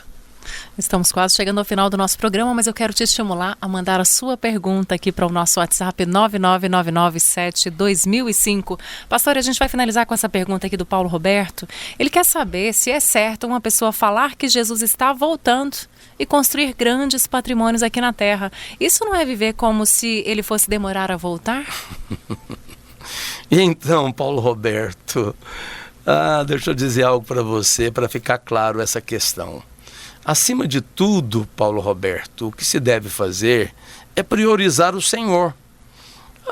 Estamos quase chegando ao final do nosso programa, mas eu quero te estimular a mandar a sua pergunta aqui para o nosso WhatsApp 99997-2005. Pastor, a gente vai finalizar com essa pergunta aqui do Paulo Roberto. Ele quer saber se é certo uma pessoa falar que Jesus está voltando e construir grandes patrimônios aqui na Terra. Isso não é viver como se ele fosse demorar a voltar? Então, Paulo Roberto, deixa eu dizer algo para você, para ficar claro essa questão. Acima de tudo, Paulo Roberto, o que se deve fazer é priorizar o Senhor.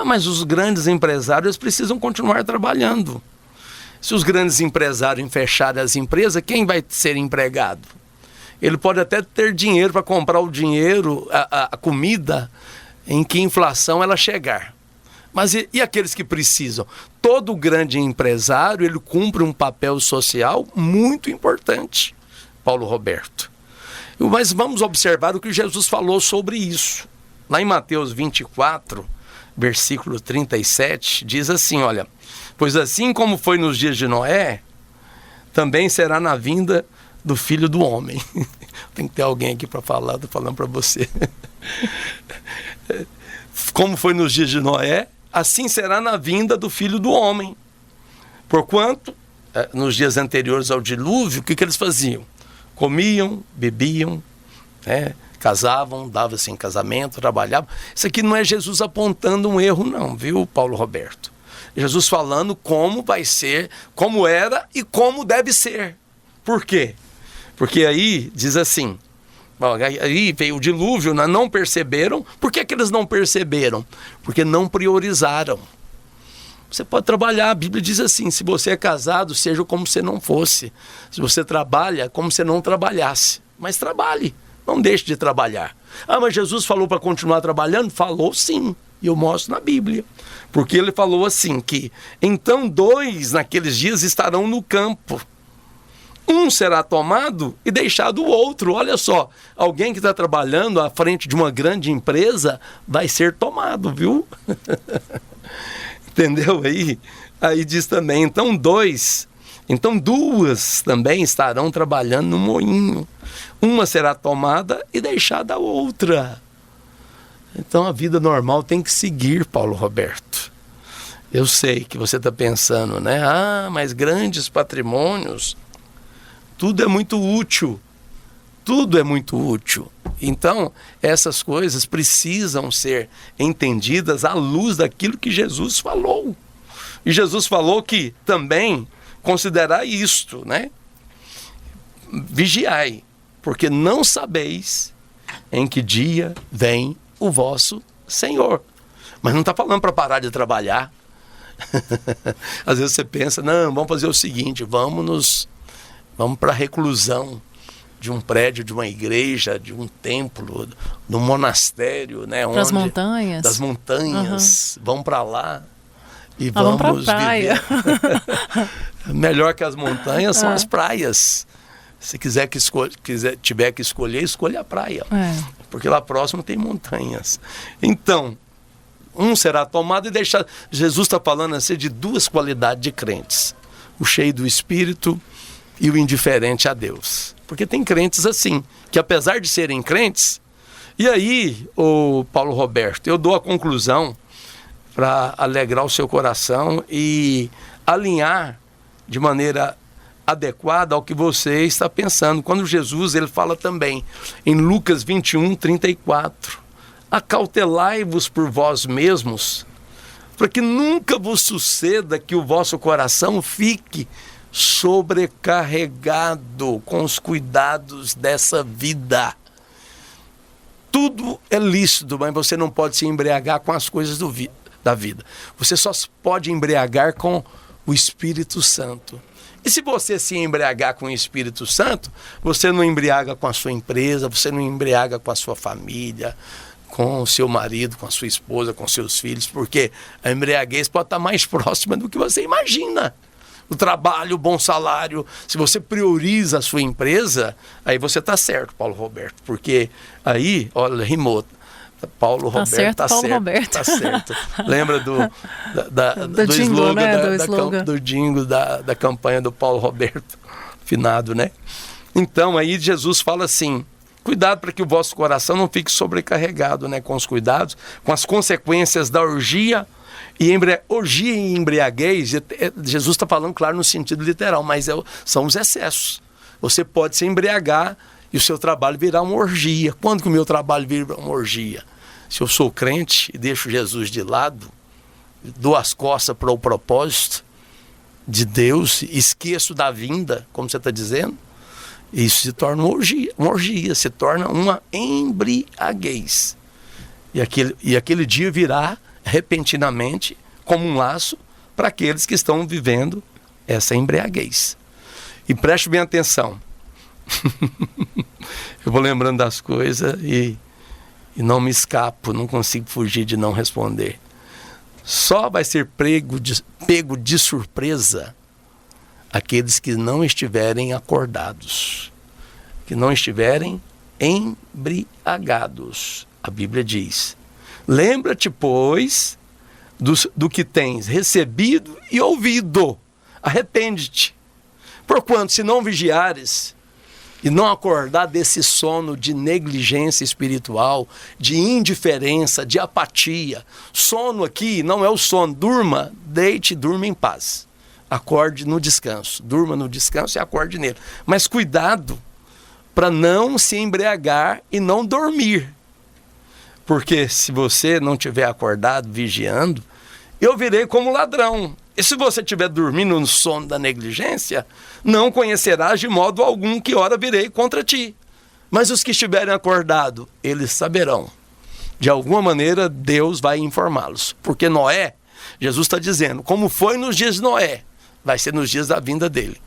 Mas os grandes empresários precisam continuar trabalhando. Se os grandes empresários fecharem as empresas, quem vai ser empregado? Ele pode até ter dinheiro para comprar o dinheiro, a comida, em que inflação ela chegar. Mas e aqueles que precisam? Todo grande empresário, ele cumpre um papel social muito importante, Paulo Roberto. Mas vamos observar o que Jesus falou sobre isso. Lá em Mateus 24, versículo 37, diz assim, olha, pois assim como foi nos dias de Noé, também será na vinda do Filho do Homem. Tem que ter alguém aqui para falar, estou falando para você. Como foi nos dias de Noé, assim será na vinda do Filho do Homem. Porquanto, nos dias anteriores ao dilúvio, o que eles faziam? Comiam, bebiam, casavam, davam-se em casamento, trabalhavam. Isso aqui não é Jesus apontando um erro não, viu, Paulo Roberto? Jesus falando como vai ser, como era e como deve ser. Por quê? Porque aí diz assim, aí veio o dilúvio, não perceberam. Por que eles não perceberam? Porque não priorizaram. Você pode trabalhar, a Bíblia diz assim, se você é casado, seja como se não fosse. Se você trabalha, como se não trabalhasse. Mas trabalhe, não deixe de trabalhar. Mas Jesus falou para continuar trabalhando? Falou sim, e eu mostro na Bíblia. Porque ele falou assim, que então 2 naqueles dias estarão no campo. Um será tomado e deixado o outro. Olha só, alguém que está trabalhando à frente de uma grande empresa vai ser tomado, viu? Entendeu aí? Aí diz também, então 2 também estarão trabalhando no moinho. Uma será tomada e deixada a outra. Então a vida normal tem que seguir, Paulo Roberto. Eu sei que você está pensando, né? Mas grandes patrimônios, tudo é muito útil. Tudo é muito útil. Então, essas coisas precisam ser entendidas à luz daquilo que Jesus falou. E Jesus falou que também considerai isto, né? Vigiai, porque não sabeis em que dia vem o vosso Senhor. Mas não está falando para parar de trabalhar. Às vezes você pensa, não, vamos fazer o seguinte, vamos para a reclusão de um prédio, de uma igreja, de um templo, de um monastério, né? Das montanhas. Das montanhas. Uhum. Vamos para lá e vamos para a praia. Melhor que as montanhas são as praias. Se tiver que escolher, escolha a praia. Porque lá próximo tem montanhas. Então, um será tomado e deixado. Jesus está falando assim de 2 qualidades de crentes. O cheio do Espírito e o indiferente a Deus. Porque tem crentes assim, que apesar de serem crentes, e aí, o Paulo Roberto, eu dou a conclusão para alegrar o seu coração e alinhar de maneira adequada ao que você está pensando. Quando Jesus, ele fala também em Lucas 21:34, acautelai-vos por vós mesmos, para que nunca vos suceda que o vosso coração fique sobrecarregado com os cuidados dessa vida. Tudo é lícito, mas você não pode se embriagar com as coisas da vida. Você só pode embriagar com o Espírito Santo. E se você se embriagar com o Espírito Santo, você não embriaga com a sua empresa, você não embriaga com a sua família, com o seu marido, com a sua esposa, com seus filhos, porque a embriaguez pode estar mais próxima do que você imagina. O trabalho, o bom salário, se você prioriza a sua empresa, aí você está certo, Paulo Roberto, porque aí, olha, rimou. Paulo Roberto, certo, Paulo certo, Roberto. tá certo. Lembra do jingle, slogan, né? do jingle da campanha do Paulo Roberto, finado, né? Então, aí Jesus fala assim, cuidado para que o vosso coração não fique sobrecarregado, né? Com os cuidados, com as consequências da orgia. Orgia e embriaguez, Jesus está falando, claro, no sentido literal, mas são os excessos. Você pode se embriagar e o seu trabalho virar uma orgia. Quando que o meu trabalho vira uma orgia? Se eu sou crente e deixo Jesus de lado, dou as costas para o propósito de Deus, esqueço da vinda, como você está dizendo, isso se torna uma orgia, se torna uma embriaguez. E aquele dia virá repentinamente como um laço para aqueles que estão vivendo essa embriaguez. E preste bem atenção. Eu vou lembrando das coisas e não me escapo, não consigo fugir de não responder. Só vai ser pego de surpresa aqueles que não estiverem acordados, que não estiverem embriagados. A Bíblia diz: lembra-te, pois, do que tens recebido e ouvido. Arrepende-te. Porquanto, se não vigiares e não acordar desse sono de negligência espiritual, de indiferença, de apatia. Sono aqui não é o sono. Durma, deite, durma em paz. Acorde no descanso. Durma no descanso e acorde nele. Mas cuidado para não se embriagar e não dormir. Porque se você não estiver acordado, vigiando, eu virei como ladrão. E se você estiver dormindo no sono da negligência, não conhecerás de modo algum que hora virei contra ti. Mas os que estiverem acordados, eles saberão. De alguma maneira, Deus vai informá-los. Porque Noé, Jesus está dizendo, como foi nos dias de Noé, vai ser nos dias da vinda dele.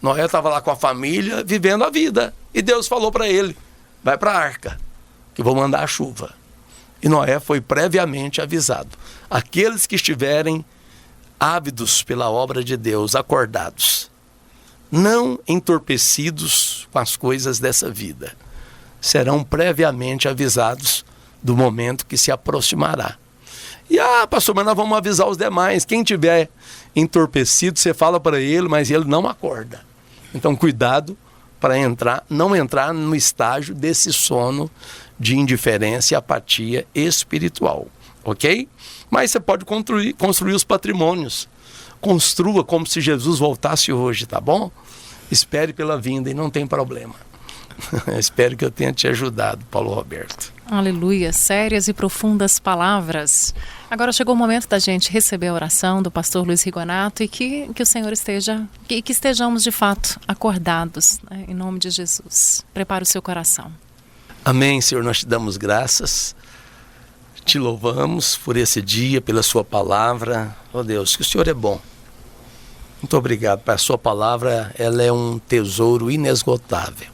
Noé estava lá com a família, vivendo a vida. E Deus falou para ele, vai para a arca, que vou mandar a chuva. E Noé foi previamente avisado. Aqueles que estiverem ávidos pela obra de Deus, acordados, não entorpecidos com as coisas dessa vida, serão previamente avisados do momento que se aproximará. E, pastor, mas nós vamos avisar os demais. Quem tiver entorpecido, você fala para ele, mas ele não acorda. Então, cuidado para não entrar no estágio desse sono de indiferença e apatia espiritual, ok? Mas você pode construir os patrimônios. Construa como se Jesus voltasse hoje, tá bom? Espere pela vinda e não tem problema. Espero que eu tenha te ajudado, Paulo Roberto. Aleluia, sérias e profundas palavras. Agora chegou o momento da gente receber a oração do pastor Luiz Rigonato e que o Senhor que estejamos de fato acordados, né, em nome de Jesus. Prepare o seu coração. Amém, Senhor, nós te damos graças, te louvamos por esse dia, pela sua palavra. Oh Deus, que o Senhor é bom. Muito obrigado, Pai. A sua palavra, ela é um tesouro inesgotável.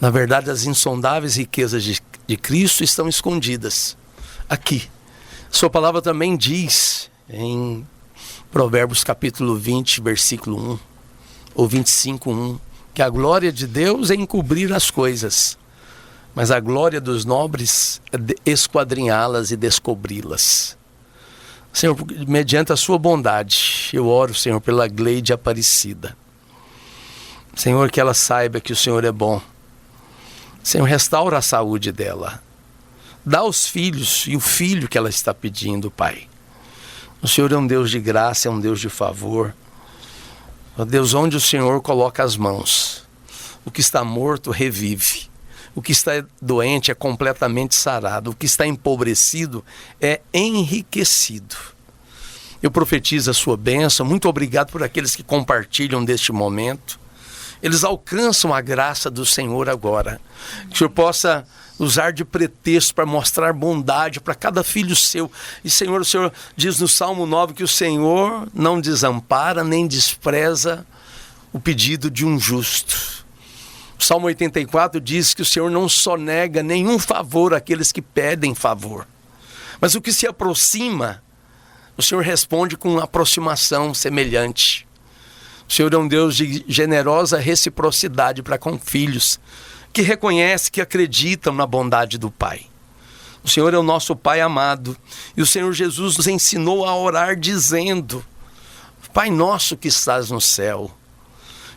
Na verdade, as insondáveis riquezas de Cristo estão escondidas aqui. Sua palavra também diz em Provérbios capítulo 20, versículo 1, ou 25:1, que a glória de Deus é encobrir as coisas, mas a glória dos nobres é esquadrinhá-las e descobri-las. Senhor, mediante a sua bondade, eu oro, Senhor, pela Gleide Aparecida. Senhor, que ela saiba que o Senhor é bom. Senhor, restaura a saúde dela. Dá aos filhos e o filho que ela está pedindo, Pai. O Senhor é um Deus de graça, é um Deus de favor. Ó Deus, onde o Senhor coloca as mãos, o que está morto revive. O que está doente é completamente sarado. O que está empobrecido é enriquecido. Eu profetizo a sua bênção. Muito obrigado por aqueles que compartilham deste momento. Eles alcançam a graça do Senhor agora. Que o Senhor possa usar de pretexto para mostrar bondade para cada filho seu. E Senhor, o Senhor diz no Salmo 9 que o Senhor não desampara nem despreza o pedido de um justo. O Salmo 84 diz que o Senhor não sonega nenhum favor àqueles que pedem favor. Mas o que se aproxima, o Senhor responde com aproximação semelhante. O Senhor é um Deus de generosa reciprocidade para com filhos, que reconhecem, que acreditam na bondade do Pai. O Senhor é o nosso Pai amado. E o Senhor Jesus nos ensinou a orar dizendo: Pai nosso que estás no céu,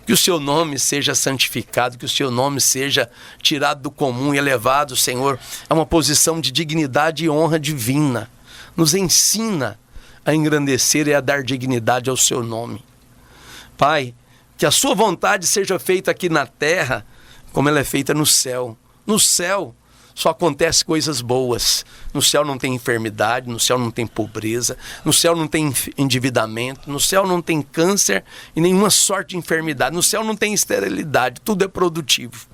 que o seu nome seja santificado, que o seu nome seja tirado do comum e elevado, Senhor, a uma posição de dignidade e honra divina. Nos ensina a engrandecer e a dar dignidade ao seu nome. Pai, que a sua vontade seja feita aqui na terra, como ela é feita no céu. No céu só acontecem coisas boas. No céu não tem enfermidade, no céu não tem pobreza, no céu não tem endividamento, no céu não tem câncer e nenhuma sorte de enfermidade, no céu não tem esterilidade, tudo é produtivo.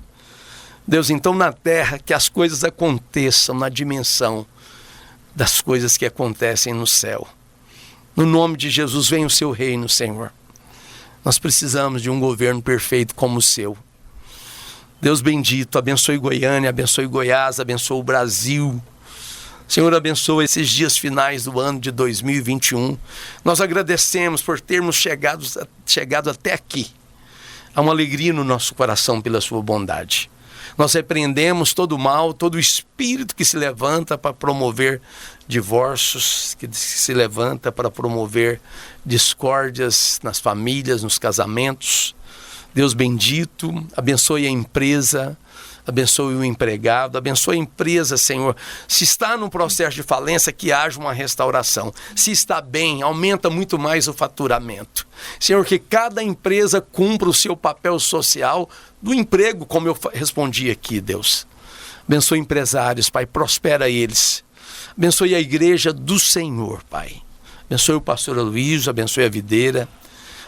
Deus, então na terra que as coisas aconteçam na dimensão das coisas que acontecem no céu. No nome de Jesus, venha o seu reino, Senhor. Nós precisamos de um governo perfeito como o seu. Deus bendito, abençoe Goiânia, abençoe Goiás, abençoe o Brasil. Senhor, abençoe esses dias finais do ano de 2021. Nós agradecemos por termos chegado até aqui. Há uma alegria no nosso coração pela sua bondade. Nós repreendemos todo o mal, todo o espírito que se levanta para promover divórcios, que se levanta para promover discórdias nas famílias, nos casamentos. Deus bendito, abençoe a empresa, abençoe o empregado, abençoe a empresa, Senhor. Se está num processo de falência, que haja uma restauração. Se está bem, aumenta muito mais o faturamento. Senhor, que cada empresa cumpra o seu papel social do emprego, como eu respondi aqui, Deus. Abençoe empresários, Pai, prospera eles. Abençoe a igreja do Senhor, Pai. Abençoe o pastor Aloysio, abençoe a videira.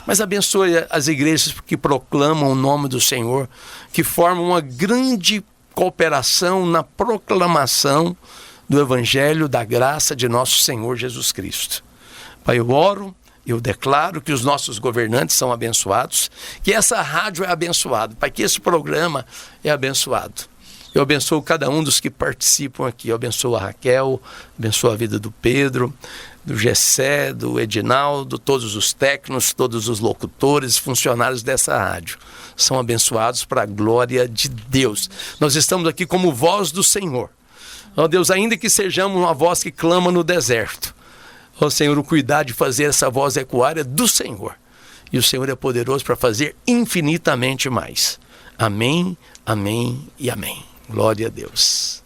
Mas abençoe as igrejas que proclamam o nome do Senhor, que formam uma grande cooperação na proclamação do Evangelho da graça de nosso Senhor Jesus Cristo. Pai, eu oro, eu declaro que os nossos governantes são abençoados, que essa rádio é abençoada, Pai, que esse programa é abençoado. Eu abençoo cada um dos que participam aqui. Eu abençoo a Raquel, abençoo a vida do Pedro, do Gessé, do Edinaldo, todos os técnicos, todos os locutores, funcionários dessa rádio. São abençoados para a glória de Deus. Nós estamos aqui como voz do Senhor. Ó Deus, ainda que sejamos uma voz que clama no deserto, ó Senhor, o cuidado de fazer essa voz ecoar é do Senhor. E o Senhor é poderoso para fazer infinitamente mais. Amém, amém e amém. Glória a Deus.